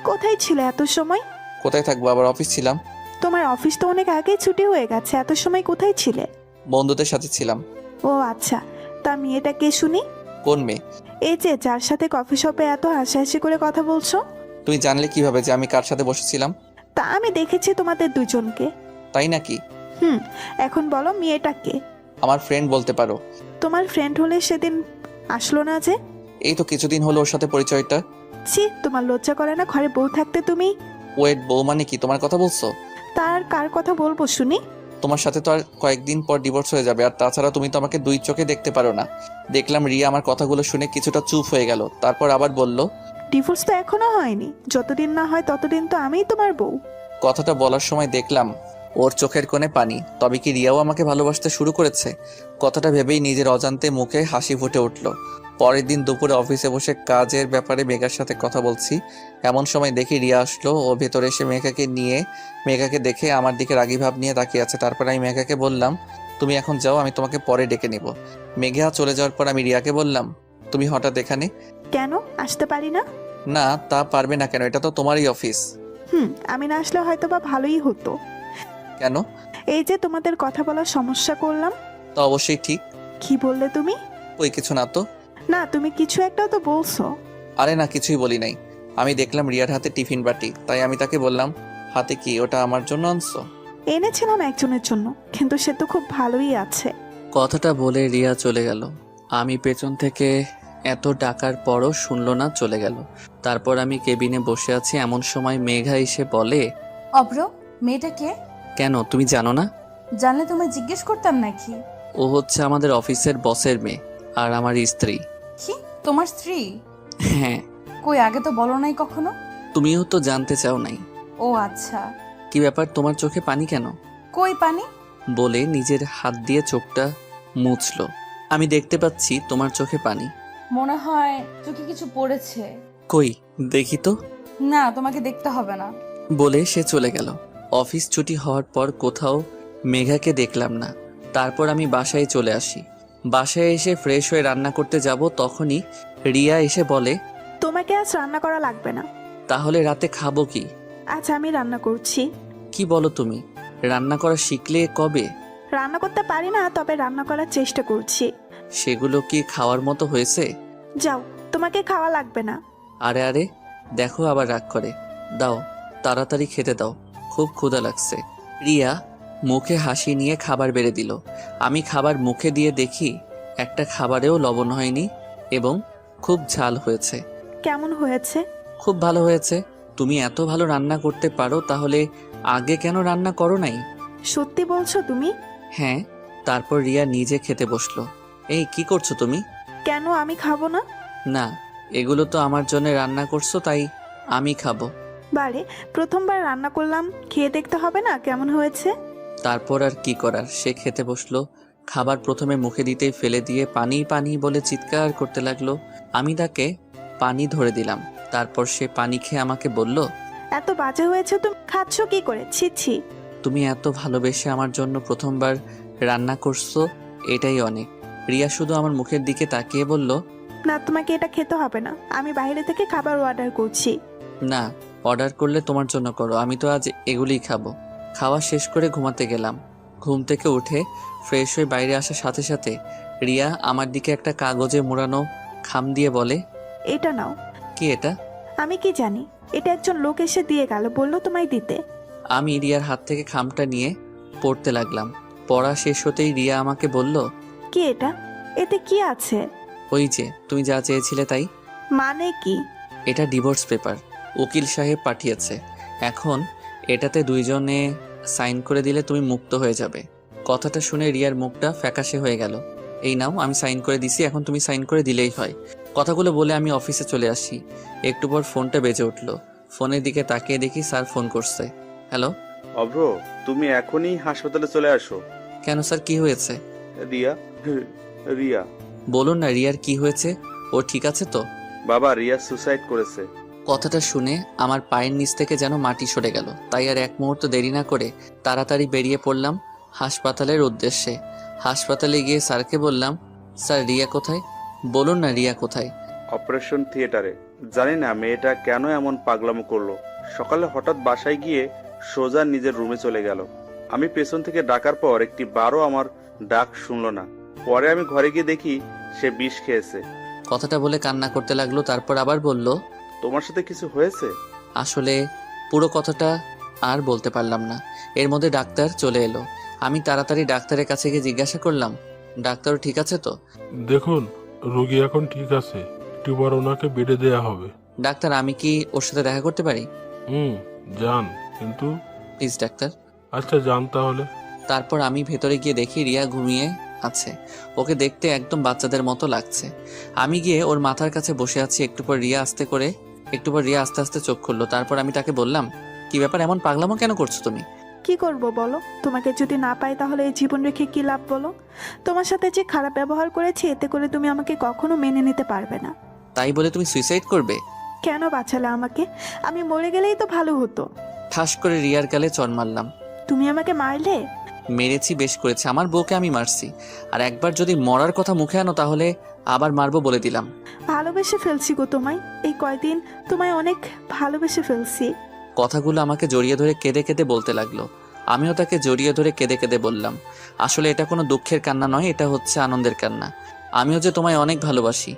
C: কোথায় ছিলে এত সময়?
A: কোথায় থাকবো, আবার অফিস ছিলাম।
C: তোমার অফিস তো অনেক আগেই ছুটি হয়ে গেছে, এত সময় কোথায় ছিলে?
A: বন্ধুদের সাথে ছিলাম।
C: ও আচ্ছা, তা মেয়েটা কে শুনি?
A: কোন মেয়ে?
C: এই যে যার সাথে কফি শপে এত হাসাহাসি করে কথা বলছো।
A: তুমি জানলে কিভাবে যে আমি কার সাথে বসেছিলাম?
C: তা আমি দেখেছি তোমাদের দুজনকে।
A: তাই নাকি?
C: এখন বলো মেয়েটা কে?
A: আমার ফ্রেন্ড বলতে পারো।
C: তোমার ফ্রেন্ড হলে সেদিন আসলো না যে?
A: এই তো কিছুদিন হলো ওর সাথে পরিচয়টা।
C: ছি, তোমার লজ্জা করে না? ঘরে বউ থাকতে তুমি।
A: ওয়েট, বউ মানে কি তোমার কথা বলছো?
C: তার কার কথা বলবো শুনি?
A: তোমার সাথে তো আর কয়েকদিন পর ডিভোর্স হয়ে যাবে, আর তাছাড়া তুমি তো আমাকে দুই চোখে দেখতে পারো না। দেখলাম রিয়া আমার কথাগুলো শুনে কিছুটা চুপ হয়ে গেল। তারপর আবার বলল,
C: ডিভোর্স তো এখনো হয়নি, যতদিন না হয় ততদিন তো আমিই তোমার বউ।
A: কথাটা বলার সময় দেখলাম ওর চোখের কোণে পানি। তবে কি রিয়াও আমাকে ভালোবাসতে শুরু করেছে? কথাটা ভেবেই নিজের অজান্তে মুখে হাসি ফুটে উঠল। পরের দিন দুপুরে অফিসে বসে কাজের ব্যাপারে মেঘার সাথে কথা বলছি, এমন সময় দেখি রিয়া আসলো। ও ভেতরে এসে মেঘাকে দেখে আমার দিকে রাগী ভাব নিয়ে তাকিয়ে আছে। তারপর আমি মেঘাকে বললাম, তুমি এখন যাও, আমি তোমাকে পরে ডেকে নিব। মেঘা চলে যাওয়ার পর আমি রিয়াকে বললাম, তুমি হঠাৎ এখানে?
C: কেন আসতে পারি না?
A: না, তা পারবে না কেন? এটা তো তোমারই অফিস।
C: আমি না আসলে হয়তো বা ভালোই হতো।
A: কেন?
C: এই যে তোমাদের কথা বলার সমস্যা করলাম।
A: তো অবশ্যই ঠিক।
C: কি বললে তুমি?
A: ওই কিছু না তো।
C: না, তুমি কিছু একটা তো বলছো।
A: আরে না, কিছুই বলি নাই। আমি দেখলাম রিয়ার হাতে টিফিন বাটি, তাই আমি তাকে বললাম, হাতে কি, ওটা আমার জন্য আনছো?
C: এনেছিলাম একজনের জন্য, কিন্তু সে তো খুব ভালোই আছে।
A: কথাটা বলে রিয়া চলে গেল। আমি পেছন থেকে এত ডাকার পরও শুনলো না, চলে গেল। তারপর আমি কেবিনে বসে আছি, এমন সময় মেঘা এসে বলে,
I: অভ্র, মেয়েটা কে?
A: কেন তুমি জানো না?
I: জানলে তোমায় জিজ্ঞেস করতাম নাকি?
A: ও হচ্ছে আমাদের অফিসের বসের মেয়ে আর আমার স্ত্রী।
I: কি, তোমার স্ত্রী?
A: হ্যাঁ।
I: কই, আগে তো বলো নাই কখনো।
A: তুমিও তো জানতে চাও নাই।
I: ও আচ্ছা।
A: কি ব্যাপার, তোমার চোখে পানি কেন?
I: কই পানি?
A: বলে নিজের হাত দিয়ে চোখটা মুছলো। আমি দেখতে পাচ্ছি তোমার চোখে পানি।
I: মনে হয় চোখে কিছু পড়েছে।
A: কই দেখি তো।
I: না, তোমাকে দেখতে হবে না।
A: বলে সে চলে গেল। অফিস ছুটি হওয়ার পর কোথাও মেঘাকে দেখলাম না। তারপর আমি বাসায় চলে আসি। বাসায় এসে ফ্রেশ হয়ে রান্না করতে যাব, তখনই রিয়া এসে বলে,
C: তোমাকে আজ রান্না করা লাগবে না।
A: তাহলে রাতে খাবো কি?
C: আজ আমি রান্না করছি।
A: কি বলো তুমি? রান্না করা শিখলে কবে?
C: রান্না করতে পারি না, তবে রান্না করার চেষ্টা করছি।
A: সেগুলো কি খাওয়ার মতো হয়েছে?
C: যাও, তোমাকে খাওয়া লাগবে না।
A: আরে আরে, দেখো আবার রাগ করে। দাও, তাড়াতাড়ি খেতে দাও, খুব ক্ষুধা লাগছে। রিয়া মুখে হাসি নিয়ে খাবার বেড়ে দিল। আমি খাবার মুখে দিয়ে দেখি একটা খাবারেও লবণ হয়নি এবং খুব ঝাল হয়েছে।
C: কেমন হয়েছে?
A: খুব ভালো হয়েছে। তুমি এত ভালো রান্না করতে পারো, তাহলে আগে কেন রান্না করো নাই?
C: সত্যি বলছো তুমি?
A: হ্যাঁ। তারপর রিয়া নিজে খেতে বসলো। এই কি করছো তুমি?
C: কেন, আমি খাবো না?
A: না, এগুলো তো আমার জন্য রান্না করছো, তাই আমি খাবো।
C: বারে, প্রথমবার রান্না করলাম, খেয়ে দেখতে হবে না কেমন হয়েছে?
A: তারপর আর কি করার, সে খেতে বসলো। খাবার প্রথমে মুখে দিতেই ফেলে দিয়ে পানি পানি বলে চিৎকার করতে লাগলো। আমি তাকে পানি ধরে দিলাম। তারপর সে পানি খেয়ে আমাকে বলল,
C: এত বাজে হয়েছে, তুমি খাচ্ছ কি করে? ছি ছি।
A: তুমি এত ভালোবেসে আমার জন্য প্রথমবার রান্না করছো, এটাই অনেক। রিয়া শুধু আমার মুখের দিকে তাকিয়ে বলল,
C: না, তোমাকে এটা খেতে হবে না, আমি বাইরে থেকে খাবার অর্ডার করছি।
A: না, অর্ডার করলে তোমার জন্য করো, আমি তো আজ এগুলিই খাবো। খাওয়া শেষ করে ঘুমাতে গেলাম। ঘুম থেকে উঠে ফ্রেশ হয়ে বাইরে আসার সাথে সাথে রিয়া আমার দিকে একটা কাগজে মোড়ানো খাম দিয়ে বলে,
C: এটা নাও।
A: কি এটা?
C: আমি কি জানি, এটা একজন লোক এসে দিয়ে গেল, বললো তোমায় দিতে।
A: আমি রিয়ার হাত থেকে খামটা নিয়ে পড়তে লাগলাম। পড়া শেষ হতেই রিয়া আমাকে বলল,
C: কি এটা? এতে কি আছে?
A: ওই যে তুমি যা চেয়েছিলে তাই।
C: মানে কি?
A: এটা ডিভোর্স পেপার, উকিল সাহেব পাঠিয়েছে। এখন এটাতে দুইজনে সাইন করে দিলে তুমি মুক্ত হয়ে যাবে। কথাটা শুনে রিয়ার মুখটা ফ্যাকাশে হয়ে গেল। এই নাও, আমি সাইন করে দিছি, এখন তুমি সাইন করে দিলেই হয়। কথাগুলো বলে আমি অফিসে চলে আসি। একটু পর ফোনটা বেজে উঠলো। ফোনের দিকে তাকিয়ে দেখি স্যার ফোন করছে। হ্যালো।
E: অভ্র, তুমি এখনই হাসপাতালে চলে আসো।
A: কেন স্যার, কি হয়েছে?
E: রিয়া, রিয়া।
A: বলুন না, রিয়ার কি হয়েছে? ও ঠিক আছে তো?
E: বাবা, রিয়া সুসাইড করেছে।
A: কথাটা শুনে আমার পায়ের নিচ থেকে যেন মাটি সরে গেল। তাই আর এক মুহূর্ত দেরি না করে তাড়াতাড়ি বেরিয়ে পড়লাম হাসপাতালের উদ্দেশ্যে। হাসপাতালে গিয়ে স্যারকে বললাম, স্যার রিয়া কোথায়? বলুন না, রিয়া কোথায়?
E: অপারেশন থিয়েটারে। জানি না মেয়েটা কেন এমন পাগলামো করলো। সকালে হঠাৎ বাসায় গিয়ে সোজা নিজের রুমে চলে গেল। আমি পেছন থেকে ডাকার পর একটি বারও আমার ডাক শুনলো না। পরে আমি ঘরে গিয়ে দেখি সে বিষ খেয়েছে।
A: কথাটা বলে কান্না করতে লাগলো। তারপর আবার বলল,
E: তোমার সাথে কিছু হয়েছে?
A: আসলে পুরো কথাটা আর বলতে পারলাম না। এর মধ্যে ডাক্তার চলে এলো। আমি তাড়াতাড়ি ডাক্তারের কাছে গিয়ে জিজ্ঞাসা করলাম, ডাক্তারও ঠিক আছে তো?
D: দেখুন, রোগী এখন ঠিক আছে, একটু পর ওনাকে বেডে দেয়া হবে।
A: ডাক্তার, আমি কি ওর সাথে দেখা করতে পারি?
D: যান, কিন্তু
A: প্লিজ ডাক্তার।
D: আচ্ছা, যান তাহলে।
A: তারপর আমি ভেতরে গিয়ে দেখি রিয়া ঘুমিয়ে আছে। ওকে দেখতে একদম বাচ্চাদের মতো লাগছে। আমি গিয়ে ওর মাথার কাছে বসে আছি। একটু পর রিয়া আস্তে আস্তে চোখ খুললো। তারপর আমি তাকে বললাম, কি ব্যাপার, এমন পাগলামো কেন করছো তুমি?
C: কি করব বলো? তোমাকে যদি না পাই তাহলে এই জীবন রেখে কি লাভ বলো? তোমার সাথে যে খারাপ ব্যবহার করেছি, এতে করে তুমি আমাকে কখনো মেনে নিতে পারবে না।
A: তাই বলে তুমি সুইসাইড করবে?
C: কেন বাঁচালে আমাকে? আমি মরে গেলেই তো ভালো হতো।
A: ঠাস করে রিয়ার গালে চড় মারলাম।
C: তুমি আমাকে মারলে?
A: মেরেছি, বেশ করেছি। আমার বউকে আমি মারছি, আর একবার যদি মরার কথা মুখে আনো তাহলে আবার মারবো বলে দিলাম।
C: ভালোবেসে ফেলছি গো তোমায়। এই কয়দিন তোমায় অনেক ভালোবেসে ফেলছি।
A: কথাগুলো আমাকে জড়িয়ে ধরে কেঁদে কেঁদে বলতে লাগলো। আমিও তাকে জড়িয়ে ধরে কেঁদে কেঁদে বললাম, আসলে এটা কোনো দুঃখের কান্না নয়, এটা হচ্ছে আনন্দের কান্না। আমিও যে তোমায় অনেক ভালোবাসি।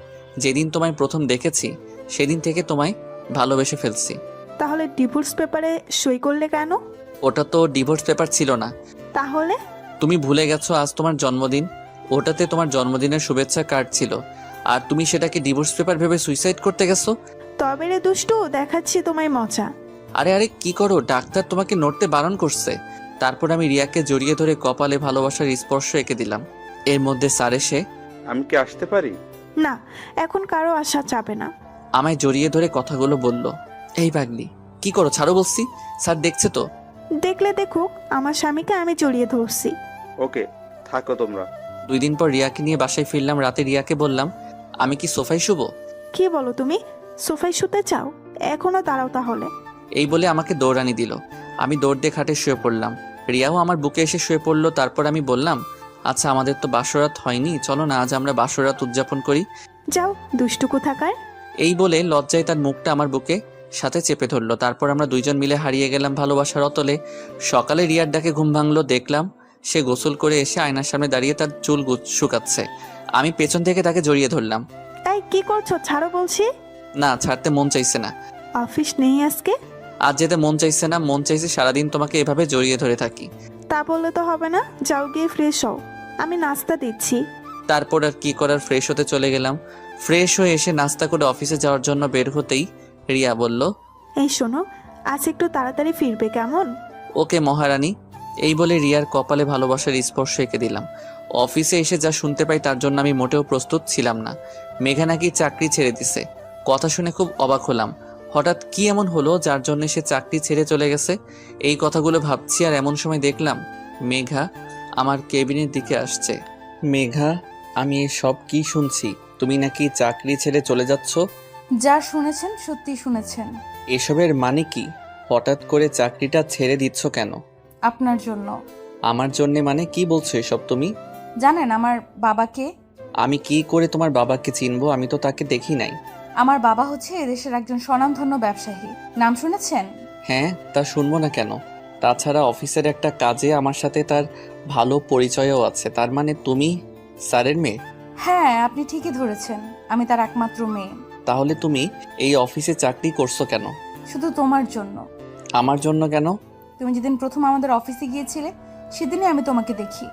A: যেদিন তোমায় প্রথম দেখেছি সেদিন থেকে তোমায় ভালোবেসে ফেলছি।
C: তাহলে ডিভোর্স পেপারে সই করলে কেন?
A: ওটা তো ডিভোর্স পেপার ছিল না।
C: তাহলে?
A: তুমি ভুলে গেছো আজ তোমার জন্মদিন। ওটাতে তোমার জন্মদিনের শুভেচ্ছা কার্ড ছিল, আর তুমি সেটাকে ডিভোর্স পেপার ভেবে সুইসাইড করতে গেছো।
C: তবে রে দুষ্টু, দেখাচ্ছি তোমায় মজা।
A: আরে আরে কি করো, ডাক্তার তোমাকে নড়তে বারণ করছে। তারপর আমি রিয়াকে জড়িয়ে ধরে কপালে ভালোবাসার স্পর্শ এঁকে দিলাম। এর মধ্যে স্যার এসে
E: আমি কি আসতে পারি?
C: না, এখন কারো আসা যাবে না।
A: আমায় জড়িয়ে ধরে কথাগুলো বলল। এই পাগলি, কি করো, ছাড়ো বলছি। স্যার দেখছে তো।
C: দেখলে দেখুক, আমার স্বামীকে আমি জড়িয়ে ধরছি।
E: ওকে, থাকো তোমরা।
A: 2 দিন পর রিয়াকে নিয়ে বাসায় ফিরলাম। রাতে রিয়াকে বললাম, আমি কি সোফায় শুবো?
C: কি বলো তুমি? সোফায় শুতে চাও? এখনো দাঁড়াও তাহলে।
A: এই বলে আমাকে দৌড়ানি দিল। আমি দৌড় দিয়ে খাটে শুয়ে পড়লাম। রিয়াও আমার বুকে এসে শুয়ে পড়লো। তারপর আমি বললাম, আচ্ছা আমাদের তো বাসরাত হয়নি, চলো না আজ আমরা বাসরাত উদযাপন করি।
C: যাও দুষ্টু কোথাকার।
A: এই বলে লজ্জায় তার মুখটা আমার বুকে সাথে চেপে ধরলো। তারপর আমরা 2জন মিলে হারিয়ে গেলাম ভালোবাসার অতলে। সকালে রিয়ার ডাকে ঘুম ভাঙলো। দেখলাম সে গোসল করে এসে আয়নার সামনে দাঁড়িয়ে তার চুল শুকাচ্ছে। আমি পেছন থেকে তাকে জড়িয়ে ধরলাম।
C: তাই কি করছো? ছাড়ো বলছি।
A: না, ছাড়তে মন চাইছে না।
C: অফিস নেই আজকে?
A: আজ যেতে মন চাইছে না, মন চাইছে সারাদিন তোমাকে এভাবে জড়িয়ে ধরে থাকি।
C: তা বললে তো হবে না, যাও গিয়ে ফ্রেশ হও, আমি নাস্তা দিচ্ছি।
A: তারপর আর কি করার, ফ্রেশ হতে চলে গেলাম। ফ্রেশ হয়ে এসে নাস্তা করে অফিসে যাওয়ার জন্য বের হতেই রিয়া বলল,
C: এই শোনো, আজ একটু তাড়াতাড়ি ফিরবে কেমন?
A: ওকে মহারানী। এই বলে রিয়ার কপালে ভালোবাসার স্পর্শ এঁকে দিলাম। অফিসে এসে যা শুনতে পাই তার জন্য আমি মোটেও প্রস্তুত ছিলাম না। মেঘা নাকি চাকরি ছেড়ে দিছে। কথা শুনে খুব অবাক হলাম। হঠাৎ কি এমন হলো যার জন্য সে চাকরি ছেড়ে চলে গেছে? এই কথাগুলো ভাবছি আর এমন সময় দেখলাম মেঘা আমার কেবিনের দিকে আসছে। মেঘা, আমি এই সব কি শুনছি? তুমি নাকি চাকরি ছেড়ে চলে যাচ্ছ?
I: যা শুনেছেন সত্যি শুনেছেন।
A: এসবের মানে কি? হঠাৎ করে চাকরিটা ছেড়ে দিচ্ছ কেন?
I: আপনার জন্য।
A: আমার জন্যে মানে কি বলছো এসব তুমি?
I: জানেন আমার বাবাকে?
A: আমি কি করে তোমার বাবাকে চিনবো? আমি তো তাকে দেখি নাই।
I: আমার বাবা হচ্ছে এদেশের একজন স্বনামধন্য ব্যবসায়ী। নাম শুনেছেন?
A: হ্যাঁ, তা শুনবো না কেন? তাছাড়া অফিসের একটা কাজে আমার সাথে তার ভালো পরিচয়ও আছে। তার মানে তুমি স্যারের মেয়ে?
I: হ্যাঁ, আপনি ঠিকই ধরেছেন, আমি তার একমাত্র মেয়ে।
A: তাহলে তুমি এই অফিসে চাকরি করছো কেন?
I: শুধু তোমার জন্য।
A: আমার জন্য কেন?
I: তুমি যেদিন প্রথম আমাদের অফিসে গিয়েছিলে সেদিনই আমি তোমাকে দেখি,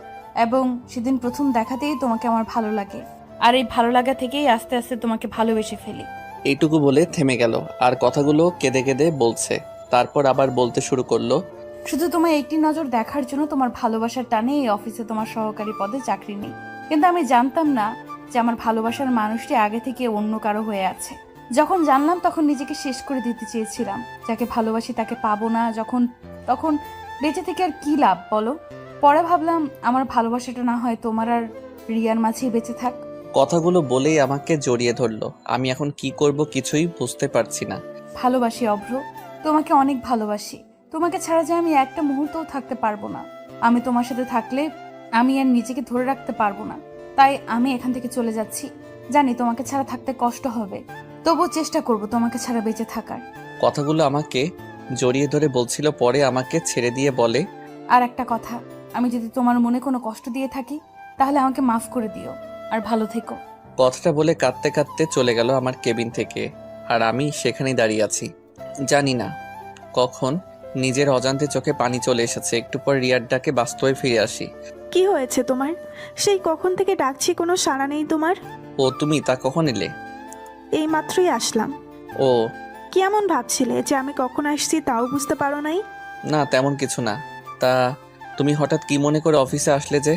I: এবং সেদিন প্রথম দেখাতেই তোমাকে আমার ভালো লাগে। আর এই ভালো লাগা থেকেই আস্তে আস্তে তোমাকে ভালোবেসে ফেলি।
A: এইটুকু বলে থেমে গেল আর কথাগুলো কেঁদে কেঁদে বলছে। তারপর আবার বলতে শুরু করলো,
I: শুধু তোমার একটি নজর দেখার জন্য তোমার ভালোবাসার টানে এই অফিসে তোমার সহকারী পদে চাকরি নেই। কিন্তু আমি জানতাম না যে আমার ভালোবাসার মানুষটি আগে থেকে অন্য কারো হয়ে আছে। যখন জানলাম তখন নিজেকে শেষ করে দিতে চেয়েছিলাম। যাকে ভালোবাসি তাকে পাবো না যখন, তখন বেঁচে থেকে আর কি লাভ বলো? পরে ভাবলাম আমার ভালোবাসাটা না হয় তোমার আর রিয়ার মাঝেই বেঁচে থাক।
A: কথাগুলো বলেই আমাকে জড়িয়ে ধরলো। আমি এখন কি করব কিছুই বুঝতে পারছি না।
I: ভালোবাসি অভ্র, তোমাকে অনেক ভালোবাসি। তোমাকে ছাড়া যে আমি একটা মুহূর্তও থাকতে পারবো না। আমি তোমার সাথে থাকলে আমি আর নিজেকে ধরে রাখতে পারবো না। তাই আমি এখান থেকে চলে যাচ্ছি। জানি তোমাকে ছাড়া থাকতে কষ্ট হবে, তবুও চেষ্টা করব তোমাকে ছাড়া বেঁচে থাকার।
A: কথাগুলো আমাকে জড়িয়ে ধরে বলছিল, পরে আমাকে ছেড়ে দিয়ে বলে,
I: আর একটা কথা, আমি যদি তোমার মনে কোনো কষ্ট দিয়ে থাকি তাহলে আমাকে মাফ করে দিও, আর ভালো থেকো।
A: কথাটা বলে কাঁদতে কাঁদতে চলে গেল আমার কেবিন থেকে। আর আমি সেখানেই দাঁড়িয়ে আছি। জানি না কখন নিজের অজান্তে চোখে পানি চলে এসেছে। একটু পর রিয়ার ডাকে বাস্তবে ফিরে আসি।
C: কি হয়েছে তোমার? সেই কখন থেকে ডাকছি, কোনো সাড়া নেই তোমার।
A: ও তুমি, তা কখন এলে?
C: এই মাত্রই আসলাম।
A: ও
C: কি এমন ভাবছিলে যে আমি কখন আসছি তাও বুঝতে পারো নাই?
A: না, তেমন কিছু না। তা তুমি হঠাৎ কি মনে করে অফিসে আসলে যে?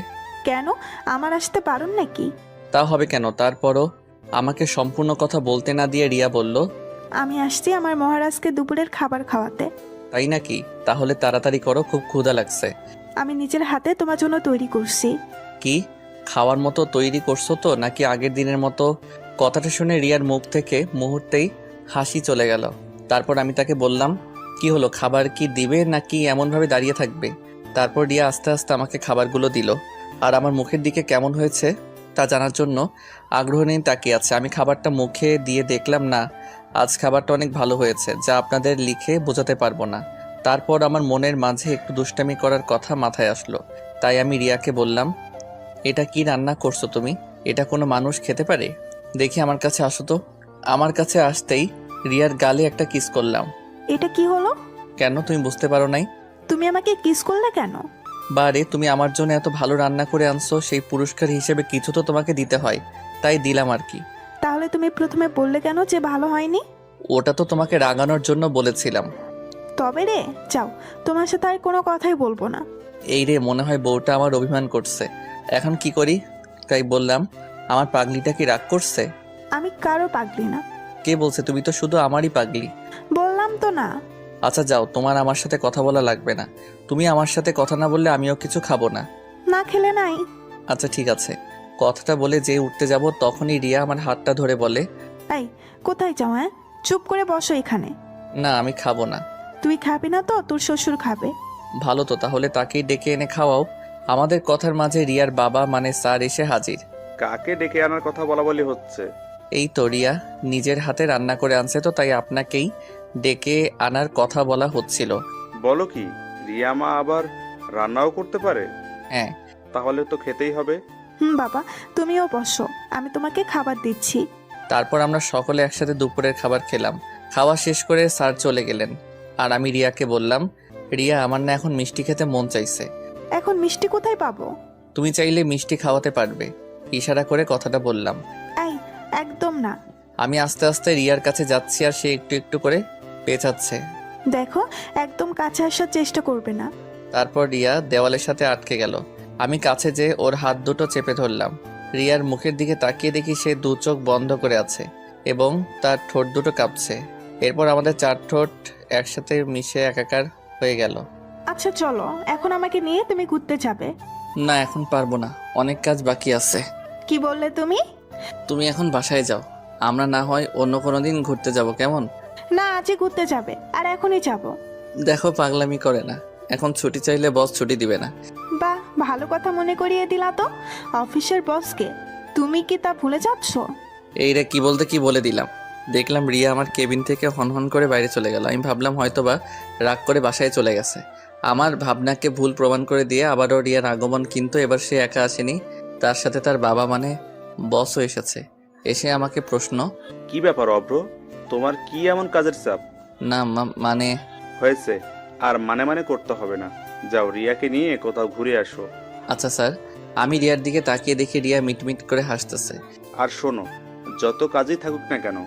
C: কেন, আমার আসতে পারুন নাকি?
A: তা হবে কেন? তারপরও আমাকে সম্পূর্ণ কথা বলতে না দিয়ে রিয়া বলল,
C: আমি আসছি আমার মহারাজকে দুপুরের খাবার খাওয়াতে।
A: তাই নাকি? তাহলে তাড়াতাড়ি করো, খুব ক্ষুধা লাগছে।
C: আমি নিজের হাতে তোমার জন্য তৈরি করছি।
A: কি খাওয়ার মতো তৈরি করছো তো, নাকি আগের দিনের মতো? কথাটা শুনে রিয়ার মুখ থেকে মুহূর্তেই হাসি চলে গেল। তারপর আমি তাকে বললাম, কি হলো, খাবার কি দিবে নাকি এমনভাবে দাঁড়িয়ে থাকবে? তারপর রিয়া আস্তে আস্তে আমাকে খাবারগুলো দিল। আর আমার মুখের দিকে কেমন হয়েছে তা জানার জন্য আগ্রহ নিয়ে তাকিয়ে আছে। আমি খাবারটা মুখে দিয়ে দেখলাম, না, আজ খাবারটা অনেক ভালো হয়েছে, যা আপনাদের লিখে বোঝাতে পারবো না। তারপর আমার মনের মাঝে একটু দুষ্টামি করার কথা মাথায় আসলো। তাই আমি রিয়াকে বললাম, এটা কি রান্না করছো তুমি? এটা কোনো মানুষ খেতে পারে? দেখি আমার কাছে আসো তো। আমার কাছে আসতেই রিয়ার গালে একটা কিস করলাম।
C: এটা কি হলো?
A: কেন, তুমি বুঝতে পারো নাই?
C: তুমি আমাকে কিস করলে কেন?
A: বারে, তুমি আমার জন্য এত ভালো রান্না করে আনছো, সেই পুরস্কার হিসেবে কিছু তো তোমাকে দিতে হয়, তাই দিলাম আর কি।
C: তাহলে তুমি প্রথমে বললে কেন যে ভালো হয়নি?
A: ওটা তো তোমাকে রাগানোর জন্য বলেছিলাম।
C: তবে রে, যাও, তোমার সাথে আর কোনো কথাই বলবো না।
A: এই রে, মনে হয় বউটা আমার অভিমান করছে। এখন কি করি? তাই বললাম, আমার পাগলিটা কি রাগ করছে?
C: আমি কারো পাগলি না।
A: কে বলছে? তুমি তো শুধু আমারই পাগলি।
C: বললাম তো না।
A: আচ্ছা যাও, তোমার আমার সাথে কথা বলা লাগবে না। তুমি আমার সাথে কথা না বললে আমিও কিছু খাবো না।
C: না খেলে নাই।
A: আচ্ছা ঠিক আছে। কথাটা বলে যে উঠতে যাব তখনই রিয়া আমার হাতটা ধরে বলে,
C: এই, কোথায় যাও? হ্যাঁ, চুপ করে বসো এখানে।
A: না আমি খাবো না।
C: তুই খাবি না তো তোর শ্বশুর খাবে।
A: ভালো তো, তাহলে তাকেই ডেকে এনে খাওয়াও। আমাদের কথার মাঝে রিয়ার বাবা মানে স্যার এসে হাজির।
E: কাকে ডেকে আনার কথা বলা বলি হচ্ছে?
A: এই তো রিয়া নিজের হাতে রান্না করে আনছে, তো তাই আপনাকেই ডেকে আনার কথা বলা হচ্ছিল।
E: বলো কি, রিয়া মা আবার রান্নাও করতে পারে?
A: হ্যাঁ।
E: তাহলে তো খেতেই হবে।
C: বাবা, তুমিও বসো, আমি তোমাকে খাবার দিচ্ছি।
A: তারপর আমরা সকলে একসাথে দুপুরের খাবার খেলাম। খাওয়া শেষ করে স্যার চলে গেলেন। আর আমি রিয়াকে বললাম, রিয়া আমার না এখন মিষ্টি খেতে মন চাইছে।
C: এখন মিষ্টি কোথায় পাবো?
A: তুমি চাইলে মিষ্টি খাওয়াতে পারবে। ইশারা করে কথাটা বললাম।
C: এই, একদম না।
A: আমি আস্তে আস্তে রিয়ার কাছে যাচ্ছি আর সে একটু একটু করে পেঁচাচ্ছে।
C: দেখো, একদম কাছে আসার চেষ্টা করবে না।
A: তারপর রিয়া দেওয়ালের সাথে আটকে গেল। আমি কাছে যেয়ে ওর হাত দুটো চেপে ধরলাম। রিয়ার মুখের দিকে তাকিয়ে দেখি সে দু চোখ বন্ধ করে আছে এবং তার ঠোঁট দুটো কাঁপছে। এরপর আমাদের চার ঠোঁট একসাথে মিশে একাকার হয়ে গেল।
C: আচ্ছা চলো, এখন আমাকে নিয়ে তুমি ঘুরতে যাবে।
A: না এখন পারবো না, অনেক কাজ বাকি আছে।
C: কি বললে তুমি?
A: তুমি এখন বাসায় যাও, আমরা না হয় অন্য কোনো দিন ঘুরতে যাব, কেমন?
C: না, আজই ঘুরতে যাবে আর এখনই যাব।
A: দেখো পাগলামি করে না, এখন ছুটি চাইলে বস ছুটি দিবে না।
C: বাহ, ভালো কথা মনে করিয়ে দিলা তো। অফিসের বসকে তুমি কি তা ভুলে যাচ্ছ?
A: এই রে, কি বলতে কি বলে দিলাম। দেখলাম রিয়া আমার কেবিন থেকে হনহন করে বাইরে চলে গেল। আমি ভাবলাম হয়তোবা রাগ করে বাসায় চলে গেছে। আমার ভাবনাকে ভুল প্রমাণ করে দিয়ে আবারও রিয়ার আগমন, কিন্তু এবার সে একা আসেনি, তার সাথে তার বাবা মানে বসও এসেছে। এসে আমাকে প্রশ্ন,
E: কি ব্যাপার অভ্র, তোমার কি এমন কাজের চাপ?
A: না মানে
E: হয়েছে, আর মানে মানে করতে হবে না। যাও, রিয়াকে নিয়ে কোথাও ঘুরে আসো।
A: আচ্ছা স্যার। আমি রিয়ার দিকে তাকিয়ে দেখি রিয়া মিটমিট করে হাসতেছে।
E: আর শোনো, যত কাজই থাকুক না কেন,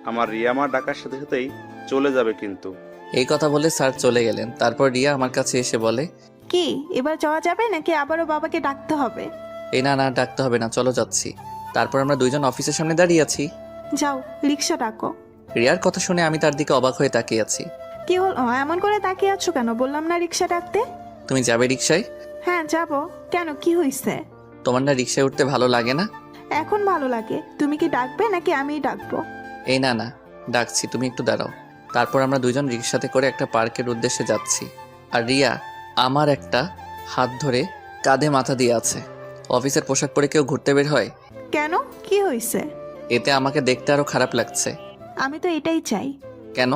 E: আমার রিয়া মা ডাকার সাথে সাথেই চলে যাবে কিন্তু।
A: এই কথা বলে স্যার চলে গেলেন। তারপর রিয়া আমার কাছে এসে বলে,
C: কি এবার যাওয়া যাবে নাকি আবারও বাবাকে ডাকতে হবে?
A: এই না না, ডাকতে হবে না, চলো যাচ্ছি। তারপর আমরা দুইজন অফিসের সামনে দাঁড়িয়ে আছি।
C: যাও, রিক্সা ডাকো।
A: রিয়ার কথা শুনে আমি তার দিকে অবাক হয়ে তাকিয়ে আছি।
C: কি হলো, এমন করে তাকিয়ে আছো কেন? বললাম না রিক্সা ডাকতে।
A: তুমি যাবে রিক্সায়?
C: হ্যাঁ যাব। কেন, কি হয়েছে?
A: তোমার না রিক্সায় উঠতে ভালো লাগে না?
C: এখন ভালো লাগে। তুমি কি ডাকবে নাকি আমিই ডাকবো?
A: এই না না, ডাকছি, তুমি একটু দাঁড়াও। তারপর আমরা দুইজন রিক্সাতে করে একটা পার্কের উদ্দেশ্যে যাচ্ছি। আর রিয়া আমার একটা হাত ধরে কাঁধে মাথা দিয়ে আছে। অফিসের পোশাক পরে কেউ ঘুরতে বের হয়?
C: কেন, কি হয়েছে?
A: এতে আমাকে দেখতে আরো খারাপ লাগছে।
C: আমি তো এটাই চাই।
A: কেন?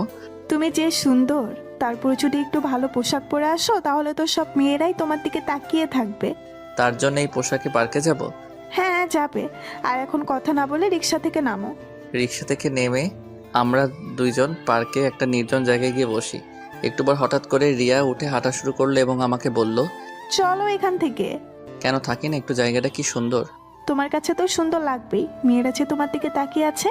C: তুমি যে সুন্দর, তারপর যদি একটু ভালো পোশাক পরে আসো তাহলে তো সব মেয়েরাই তোমার দিকে তাকিয়ে থাকবে।
A: তার জন্য এই পোশাকে পার্কে যাব?
C: হ্যাঁ যাবে। আর এখন কথা না বলে রিক্সা থেকে নামো।
A: রিক্সা থেকে নেমে আমরা দুইজন পার্কে একটা নির্জন জায়গায় গিয়ে বসি। একটু পর হঠাৎ করে রিয়া উঠে হাঁটা শুরু করলো এবং আমাকে বলল,
C: চলো এখান থেকে।
A: কেন, থাকি না একটু, জায়গাটা কি সুন্দর।
C: তোমার কাছে তো সুন্দর লাগবেই, মেয়েরা যে তোমার দিকে তাকিয়ে আছে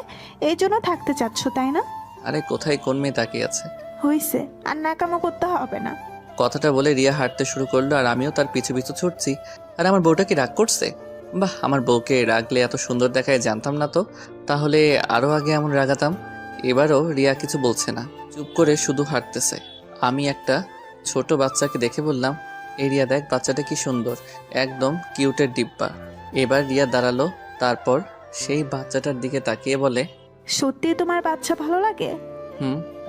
C: এই জন্য থাকতে চাচ্ছ, তাই না?
A: আরে কোথায় কোন মেয়ে তাকিয়ে আছে?
C: হইছে, আর নাকামো করতে হবে না।
A: কথাটা বলে রিয়া হাঁটতে শুরু করলো আর আমিও তার পিছু পিছু ছুটছি। আর আমার বউটা কি রাগ করছে? বাহ, আমার বউকে রাগলে এত সুন্দর দেখায় জানতাম না তো। তাহলে আরো আগে এমন রাগাতাম। এবারও রিয়া কিছু বলছে না, চুপ করে শুধু হাঁটতেছে। আমি একটা ছোট বাচ্চাকে দেখে বললাম, এই রিয়া দেখ, বাচ্চাটা কি সুন্দর, একদম কিউটের ডিব্বা। এবার রিয়া দাঁড়ালো, তারপর সেই বাচ্চাটার দিকে তাকিয়ে বলে,
C: সত্যি তোমার বাচ্চা ভালো লাগে?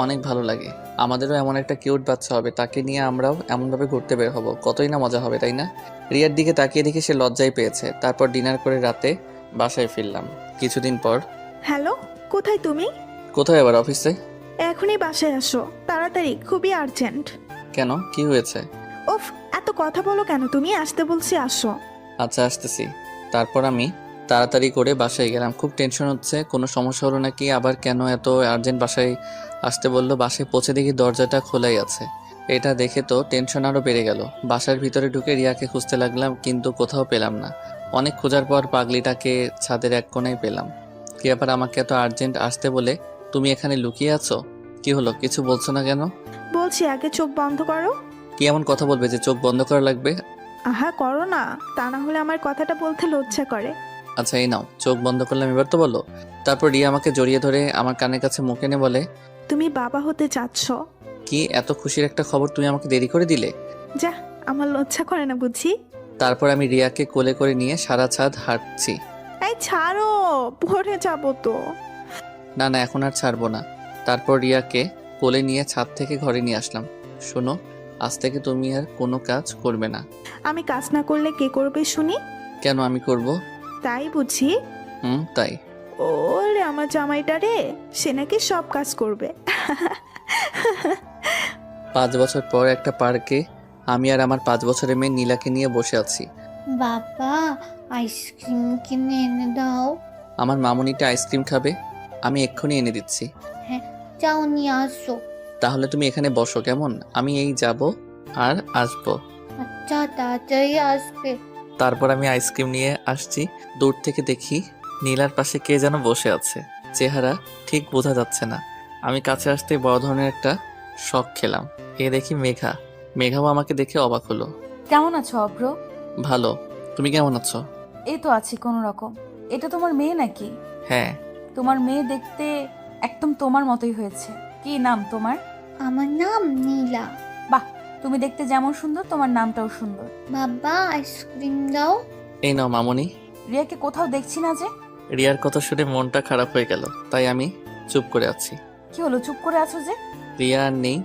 A: অনেক ভালো লাগে। আমাদেরও এমন একটা কিউট বাচ্চা হবে, তাকে নিয়ে আমরাও এমনভাবে ঘুরতে বের হব, কতই না মজা হবে, তাই না? রিয়ার দিকে তাকিয়ে দেখে সে লজ্জায় পেয়েছে। তারপর ডিনার করে রাতে বাসায় ফিরলাম। কিছুদিন পর,
C: হ্যালো, কোথায় তুমি?
A: কোথায় আবার? অফিসে।
C: এখনই বাসায় আসো তাড়াতাড়ি, খুবই আর্জেন্ট।
A: কেন, কি হয়েছে?
C: উফ, এত কথা বলো কেন তুমি? আসতে বলছি, আসো।
A: আচ্ছা আসতেছি। তারপর আমি তাড়াতাড়ি করে বাসায় গেলাম। খুব টেনশন হচ্ছে, কোনো সমস্যা হলো নাকি, আবার কেন এত আর্জেন্ট বাসায় আসতে বললো। বাসায় পৌঁছে দেখি দরজাটা খোলাই আছে। এটা দেখে তো টেনশন আরও বেড়ে গেল। বাসার ভিতরে ঢুকে রিয়াকে খুঁজতে লাগলাম, কিন্তু কোথাও পেলাম না। অনেক খোঁজার পর পাগলিটাকে ছাদের এক কোণায় পেলাম, আজকে আবার আমাকে এত আর্জেন্ট আসতে বলে তুমি এখানে লুকিয়ে আছো? কি হলো, কিছু বলছো না কেন?
C: বলছি আগে চোখ বন্ধ করো।
A: কি এমন কথা বলবে যে চোখ বন্ধ করা লাগবে?
C: আহা করো না, তা না হলে আমার কথাটা বলতে লজ্জা করে।
A: আচ্ছা এই নাও, চোখ বন্ধ করলাম, এবার তো বলো। তারপর রিয়া আমাকে জড়িয়ে ধরে আমার কানের কাছে মুখ এনে বলে,
C: তুমি বাবা হতে যাচ্ছ।
A: কি এত খুশির একটা খবর তুমি আমাকে দেরি করে দিলে?
C: যা, আমার লজ্জা করে না বুঝি।
A: তারপর আমি রিয়াকে কোলে করে নিয়ে সারা ছাদ হাঁটছি।
C: এই ছাড়ো, পড়ে যাবো তো।
A: না না, এখন আর ছাড়বো না। তারপর রিয়াকে কোলে নিয়ে ছাদ থেকে ঘরে নিয়ে আসলাম। শোনো, আজ থেকে তুমি আর কোনো কাজ করবে না।
C: আমি কাজ না করলে কে করবে শুনি?
A: কেন, আমি করব?
C: তাই বুঝি?
A: তাই।
C: ওরে আমার জামাইটা রে, সে নাকি সব কাজ করবে।
A: 5 বছর পর একটা পার্কে আমি আর আমার 5 বছরের মেয়ে নীলাকে নিয়ে বসে আছি।
J: বাবা, আইসক্রিম কিনে এনে দাও।
A: আমার মামুনিটা আইসক্রিম খাবে, আমি এক্ষুনি এনে দিচ্ছি।
J: যাও নিয়ে আসো।
A: তাহলে তুমি এখানে বসো কেমন, আমি এই যাব আর আসবো।
J: আচ্ছা, তাড়াতাড়ি আসবে।
A: তারপর আমি আইসক্রিম নিয়ে আসছি। দূর থেকে দেখি নীলার পাশে কে যেন বসে আছে, চেহারা ঠিক বোঝা যাচ্ছে না। আমি কাছে আসতে বড় ধরনের একটা শক খেলাম। এ দেখি মেঘা। মেঘাও আমাকে দেখে অবাক হলো।
I: কেমন আছো অভ্র?
A: ভালো, তুমি কেমন আছো?
I: এই তো আছি কোনো রকম। এটা তোমার মেয়ে নাকি?
A: হ্যাঁ।
I: তোমার মেয়ে দেখতে একদম তোমার মতোই হয়েছে। কি নাম তোমার?
J: আমার নাম নীলা।
I: বাহ, তুমি দেখতে যেমন সুন্দর তোমার নামটাও সুন্দর।
J: বাবা, আইসক্রিম দাও।
A: এই নাও মামুনি।
I: রিয়াকে কোথাও দেখছি না যে।
A: রিয়ার কথা শুনে মনটা খারাপ হয়ে গেল, তাই আমি চুপ করে আছি।
I: কি হলো, চুপ করে আছো যে?
A: রিয়া আর নেই।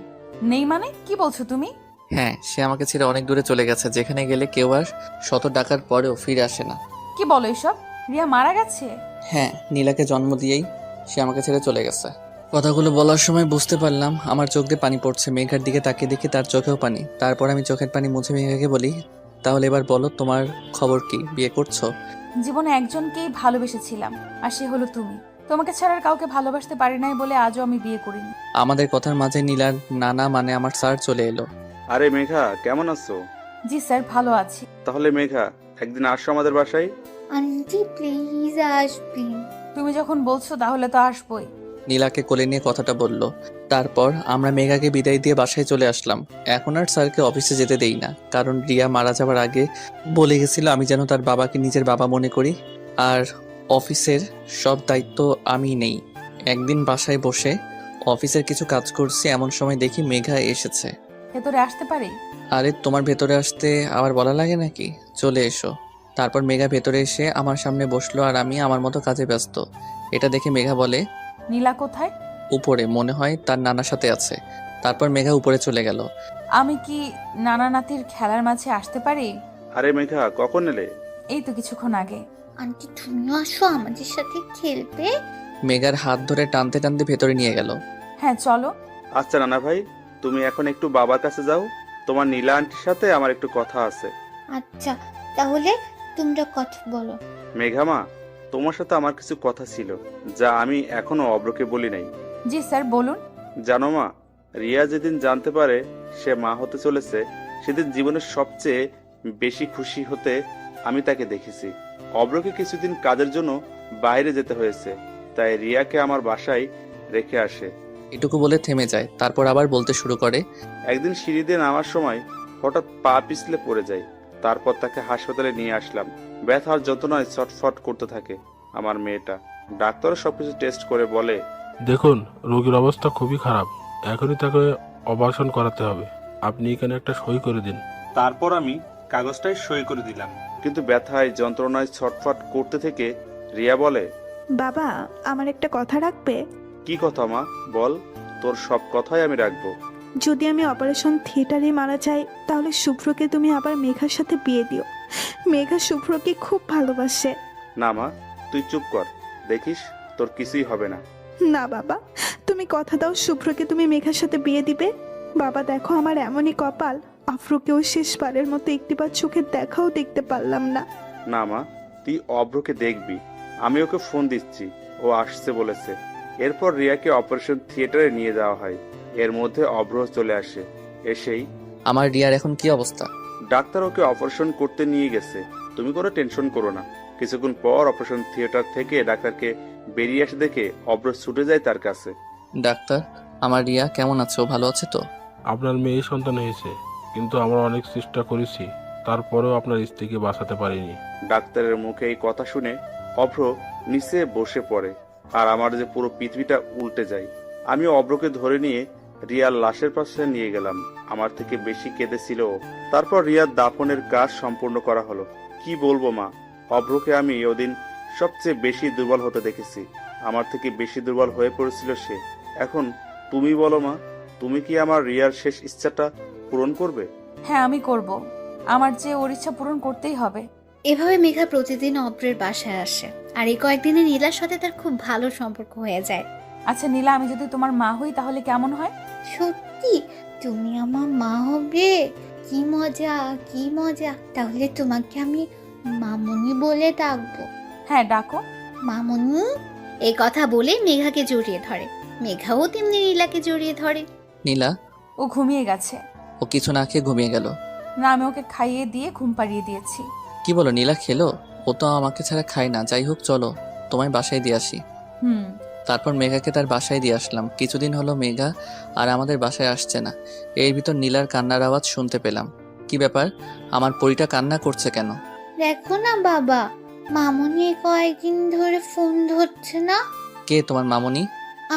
I: নেই মানে কি বলছো তুমি?
A: হ্যাঁ, সে আমাকে ছেড়ে অনেক দূরে চলে গেছে, যেখানে গেলে কেউ আর শত ডাকার পরেও ফিরে আসে না।
I: কি বলো এসব? রিয়া মারা গেছে?
A: হ্যাঁ, নীলাকে জন্ম দিয়েই সে আমাকে ছেড়ে চলে গেছে। কথাগুলো বলার সময় বুঝতে পারলাম আমার চোখ দিয়ে পানি পড়ছে। মেঘার দিকে তাকিয়ে দেখি তার চোখেও পানি। তারপর আমি চোখের পানি মুছে মেঘাকে বলি, তাহলে এবার বলো তোমার খবর কি, বিয়ে করছো?
I: জীবনে একজনকেই ভালোবেসেছিলাম, আর সে হলো তুমি। তোমাকে ছাড়া আর কাউকে ভালোবাসতে পারি নাই বলে আজও আমি বিয়ে করিনি।
A: আমাদের কথার মাঝে নীলার নানা মানে আমার স্যার চলে এলো।
E: আরে মেঘা, কেমন আছো?
I: জি স্যার, ভালো আছি।
E: তাহলে মেঘা, একদিন আসো আমাদের বাসায়।
J: আন্টি প্লিজ আসবেন।
I: তুমি যখন বলছো তাহলে তো আসবোই।
A: নীলাকে কোলে নিয়ে কথাটা বলল। তারপর আমরা মেঘাকে বিদায় দিয়ে বাসায় চলে আসলাম। এখন আর স্যারকে অফিসে যেতে দেই না, কারণ রিয়া মারা যাবার আগে বলে গেছিল আমি যেন তার বাবাকে নিজের বাবা মনে করি, আর অফিসের সব দায়িত্ব আমি নেই। একদিন বাসায় বসে অফিসের কিছু কাজ করছি, এমন সময় দেখি মেঘা এসেছে।
I: ভেতরে আসতে পারি?
A: আরে তোমার ভেতরে আসতে আবার বলা লাগে নাকি, চলে এসো। তারপর মেঘা ভেতরে এসে আমার সামনে বসলো, আর আমি আমার মতো কাজে ব্যস্ত। এটা দেখে মেঘা বলে,
I: নীলা কোথায়?
A: উপরে, মনে হয় তার নানার সাথে আছে। তারপর মেঘা উপরে চলে গেল।
I: আমি কি নানা নাতির খেলার মাঝে আসতে পারি?
E: আরে মেঘা, কখন এলে?
I: এই তো কিছুক্ষণ আগে।
J: আন্টি তুমিও আসো আমাদের সাথে খেলবে।
A: মেঘার হাত ধরে টানতে টানতে ভেতরে নিয়ে গেল।
I: হ্যাঁ চলো।
E: আচ্ছা নানা ভাই, তুমি এখন একটু বাবার কাছে যাও, তোমার নীলা আন্টির সাথে আমার একটু কথা আছে।
J: আচ্ছা, তাহলে তোমরা কথা বলো।
E: মেঘা মা, তোমার সাথে আমার কিছু কথা ছিল, যা আমি এখনো অব্রকে বলি নাই।
I: জি স্যার, বলুন।
E: জানো মা, রিয়া যেদিন জানতে পারে সে মা হতে চলেছে, সেদিন জীবনের সবচেয়ে বেশি খুশি হতে আমি তাকে দেখেছি। অব্রকে কিছুদিন কাজের জন্য বাইরে যেতে হয়েছে, তাই রিয়াকে আমার বাসায় রেখে আসে।
A: এটুকু বলে থেমে যায়, তারপর আবার বলতে শুরু করে।
E: একদিন সিঁড়ি দিয়ে নামার সময় হঠাৎ পা পিছলে পড়ে যায়। তারপর তাকে হাসপাতালে নিয়ে আসলাম। ব্যথার যন্ত্রণায় ছটফট করতে থাকে আমার মেয়েটা। ডাক্তারও সবকিছু টেস্ট করে বলে,
D: দেখুন, রোগীর অবস্থা খুবই খারাপ, এখনই তাকে অপারেশন করাতে হবে। আপনি এখানে একটা সই করে দিন।
E: তারপর আমি কাগজটাই সই করে দিলাম। কিন্তু ব্যথায় যন্ত্রণায় ছটফট করতে থেকে রিয়া বলে,
C: বাবা, আমার একটা কথা রাখবে?
E: কি কথা মা, বল। তোর সব কথাই আমি রাখবো।
C: যদি আমি অপারেশন থিয়েটারে মারা যাই, তাহলে শুভ্রকে তুমি আবার মেঘার সাথে বিয়ে দিও। মেঘা শুভ্রকে খুব ভালোবাসে।
E: না মা, তুই চুপ কর, দেখিস তোর কিছুই হবে না।
C: না বাবা, তুমি কথা দাও শুভ্রকে তুমি মেঘার সাথে বিয়ে দিবে। বাবা দেখো, আমার এমনই কপাল, আফ্রোকেও শেষবারের মতো একটিবার চোখের দেখাও দেখতে পারলাম না।
E: না মা, তুই অভ্রকে দেখবি। আমি ওকে ফোন দিচ্ছি, ও আসছে বলেছে। এরপর রিয়াকে অপারেশন থিয়েটারে নিয়ে যাওয়া হয়। এর মধ্যে অভ্র চলে আসে। এসেই,
A: আমার রিয়ার এখন কি অবস্থা?
E: ডাক্তার ওকে অপারেশন করতে নিয়ে গেছে, তুমি কোনো টেনশন করো না। কিছুক্ষণ পর অপারেশন থিয়েটার থেকে ডাক্তারকে বেরিয়ে আসে দেখে অব্র ছুটে যায় তার কাছে।
A: ডাক্তার, আমার রিয়া কেমন আছে? ও ভালো আছে তো?
D: আপনার মেয়ে সন্তান হয়েছে, কিন্তু আমরা অনেক চেষ্টা করেছি, তারপরেও আপনার স্ত্রীকে বাঁচাতে পারিনি।
E: ডাক্তারের মুখে এই কথা শুনে অভ্র নিচে বসে পড়ে, আর আমার যে পুরো পৃথিবীটা উল্টে যায়। আমি অভ্রকে ধরে নিয়ে রিয়ার লাশের পাশে নিয়ে গেলাম। আমার থেকে বেশি কেঁদেছিল ও। তারপর রিয়ার দাফনের কাজ সম্পূর্ণ করা হলো। কি বলবো মা, অভ্রকে আমি ওদিন সবচেয়ে বেশি দুর্বল হতে দেখেছি। আমার থেকে বেশি দুর্বল হয়ে পড়েছিল সে। এখন তুমি বলো মা, তুমি কি আমার রিয়ার শেষ ইচ্ছাটা পূরণ করবে?
I: হ্যাঁ, আমি করব। আমার যে ওর ইচ্ছা পূরণ করতেই হবে।
J: এভাবে মেঘা প্রতিদিন অব্রের বাসায় আসে, আর এই কয়েকদিনে নীলার সাথে তার খুব ভালো সম্পর্ক হয়ে যায়।
I: আচ্ছা নীলা, আমি যদি তোমার মা হই তাহলে কেমন হয়?
J: সত্যি তুমি আমার মা হবে? কি মজা, কি মজা! তাহলে তোমাকে আমি মামুনি বলে ডাকবো।
I: হ্যাঁ, ডাকো।
J: মামুনি। এই কথা বলে মেঘাকে জড়িয়ে ধরে। মেঘাও তেমনি নীলাকে জড়িয়ে ধরে।
A: নীলা?
I: ও ঘুমিয়ে গেছে।
A: ও কিছু না খেয়ে ঘুমিয়ে গেল।
I: না, আমি ওকে খাইয়ে দিয়ে ঘুম পাড়িয়ে দিয়েছি।
A: কি বলো, নীলা খেলো? ও তো আমাকে ছাড়া খায় না। যাই হোক, চলো তোমায় বাসায় দিয়ে আসি।
I: হুম।
A: তারপর মেঘাকে তার বাসায় দিয়ে আসলাম। কিছুদিন হলো মেঘা আর আমাদের বাসায় আসছে না। এর ভিতর নীলার কান্নার আওয়াজ শুনতে পেলাম। কি ব্যাপার, আমার পরীটা কান্না করছে কেন?
J: দেখো না বাবা, মামুনি কয়েকদিন ধরে ফোন ধরছে না।
A: কে তোমার মামুনি?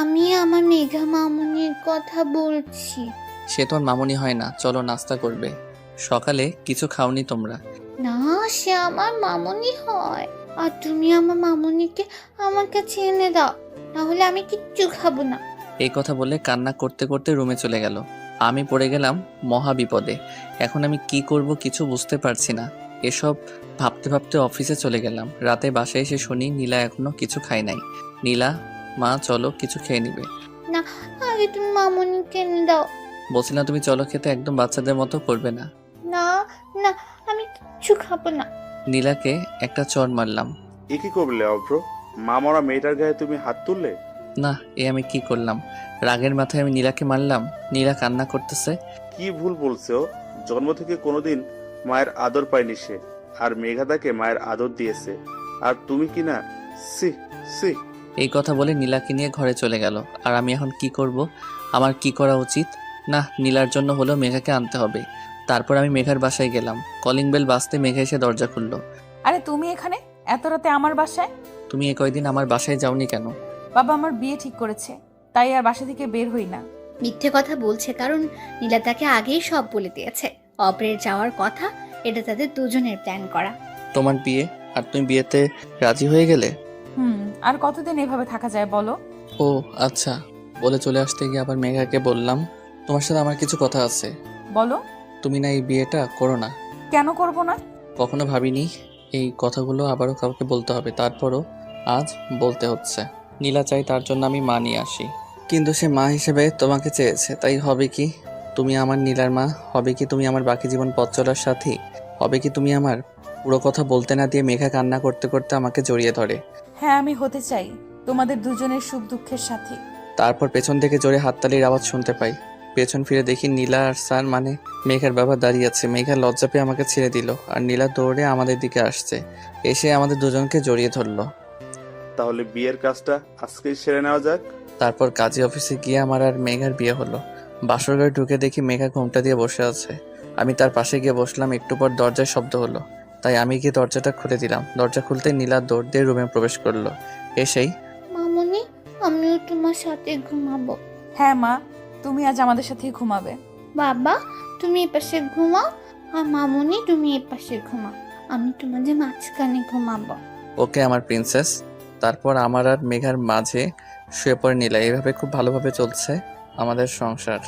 J: আমি আমার মেঘা মামুনির কথা বলছি।
A: সে তোমার মামুনি হয় না। চলো নাস্তা করবে। সকালে কিছু খাওনি তোমরা?
J: না, সে আমার মামুনি হয়। আর তুমি আমার মামুনিকে আমার কাছে এনে দাও, তাহলে আমি কিচ্ছু খাবো না।
A: এই কথা বলে কান্না করতে করতে রুমে চলে গেল। আমি পড়ে গেলাম মহা বিপদে। এখন আমি কি করব কিছু বুঝতে পারছি না। এসব ভাবতে ভাবতে অফিসে চলে গেলাম। রাতে বাসায় এসে শুনি নীলা এখনো কিছু খায় নাই। নীলা, মা চলো কিছু খেয়ে নিবে।
J: না, আগে তুমি মামুনিকে এনে দাও।
A: বলছিলাম তুমি চলো খেতে, একদম বাচ্চাদের মতো করবে না।
J: না না, আমি কিচ্ছু খাবো না।
A: নীলাকে একটা চড় মারলাম।
E: এ কি করলে অভ্র? মা মরা মেয়েটার গায়ে তুমি হাত তুললে?
A: না, আমি কি করলাম? রাগের মাথায় আমি নীলাকে মারলাম। নীলা কান্না করতেছে।
E: কি ভুল বলছো? জন্ম থেকে কোনোদিন মায়ের আদর পায়নি সে, আর মেঘা তাকে মায়ের আদর দিয়েছে, আর তুমি কি না? সি সি।
A: এই কথা বলে নীলাকে নিয়ে ঘরে চলে গেল। আর আমি এখন কি করব? আমার কি করা উচিত? না, নীলার জন্য হলেও মেঘাকে আনতে হবে। তারপর আমি মেঘার বাসায় গেলাম। কলিং বেল বাজতে মেঘা এসে দরজা খুললো।
I: আরে তুমি এখানে এত রাতে আমার বাসায়?
A: তুমি এ কয়দিন আমার বাসায় যাওনি কেন?
I: বাবা আমার বিয়ে ঠিক করেছে, তাই আর বাসা থেকে বের হই না।
J: মিথ্যে কথা বলছে, কারণ নীলা তাকে আগেই সব বলে দিয়েছে। অব্রের যাওয়ার কথা, এটা তাদের দুজনের প্ল্যান করা।
A: তোমার বিয়ে, আর তুমি বিয়েতে রাজি হয়ে গেলে?
I: আর কতদিন এভাবে থাকা যায় বলো?
A: ও আচ্ছা। বলে চলে আসতে গিয়ে আবার মেঘাকে বললাম, তোমার সাথে আমার কিছু কথা আছে।
I: বলো।
A: তুমি না এই বিয়েটা করো না?
I: কেন করব না?
A: কখনো ভাবিনি এই কথাগুলো আবারও কাউকে বলতে হবে, তারপরও আজ বলতে হচ্ছে। নীলা চাই তার জন্য আমি মা নিয়ে আসি, কিন্তু সে মা হিসেবে তোমাকে চেয়েছে, তাই হবে কি তুমি আমার নীলার মা? হবে কি তুমি আমার বাকি জীবন পথ চলার সাথী? হবে কি তুমি আমার পুরো কথা বলতে না দিয়ে মেঘা কান্না করতে করতে আমাকে জড়িয়ে ধরে?
I: হ্যাঁ, আমি হতে চাই তোমাদের দুজনের সুখ দুঃখের সাথী।
A: তারপর পেছন থেকে জোরে হাততালির আওয়াজ শুনতে পাই। পেছন ফিরে দেখি নীলা আর স্যার মানে মেঘার বাবা দাঁড়িয়ে আছে। মেঘা লজ্জা পেয়ে আমাকে ছেড়ে দিল, আর নীলা দৌড়ে আমাদের দিকে আসছে। এসে আমাদের দুজনকে জড়িয়ে ধরলো।
E: তাহলে বিয়ের কাজটা আজকেই সেরে নেওয়া যাক।
A: তারপর কাজী অফিসে গিয়ে আমার আর মেঘার বিয়ে হলো। বাসর ঘরে ঢুকে দেখি মেঘা ঘোমটা দিয়ে বসে আছে। আমি তার পাশে গিয়ে বসলাম। একটু পর দরজায় শব্দ হলো, তাই আমি গিয়ে দরজাটা খুলে দিলাম। দরজা খুলতে নীলা দৌড় দিয়ে রুমে প্রবেশ করলো। এসেই,
J: মামুনি, আমিও তোমার সাথে ঘুমাবো।
I: হ্যাঁ মা, তুমি আজ আমাদের সাথেই ঘুমাবে।
J: বাবা, তুমি এ পাশে ঘুমাও, আর মামুনি তুমি এ পাশে ঘুমাও। আমি তোমাদের মাঝখানে ঘুমাবো।
A: ওকে আমার প্রিন্সেস। তারপর আমার আর মেঘার মাঝে শুয়ে পড়ে নীলা। এইভাবে খুব ভালোভাবে চলছে আমাদের সংসার।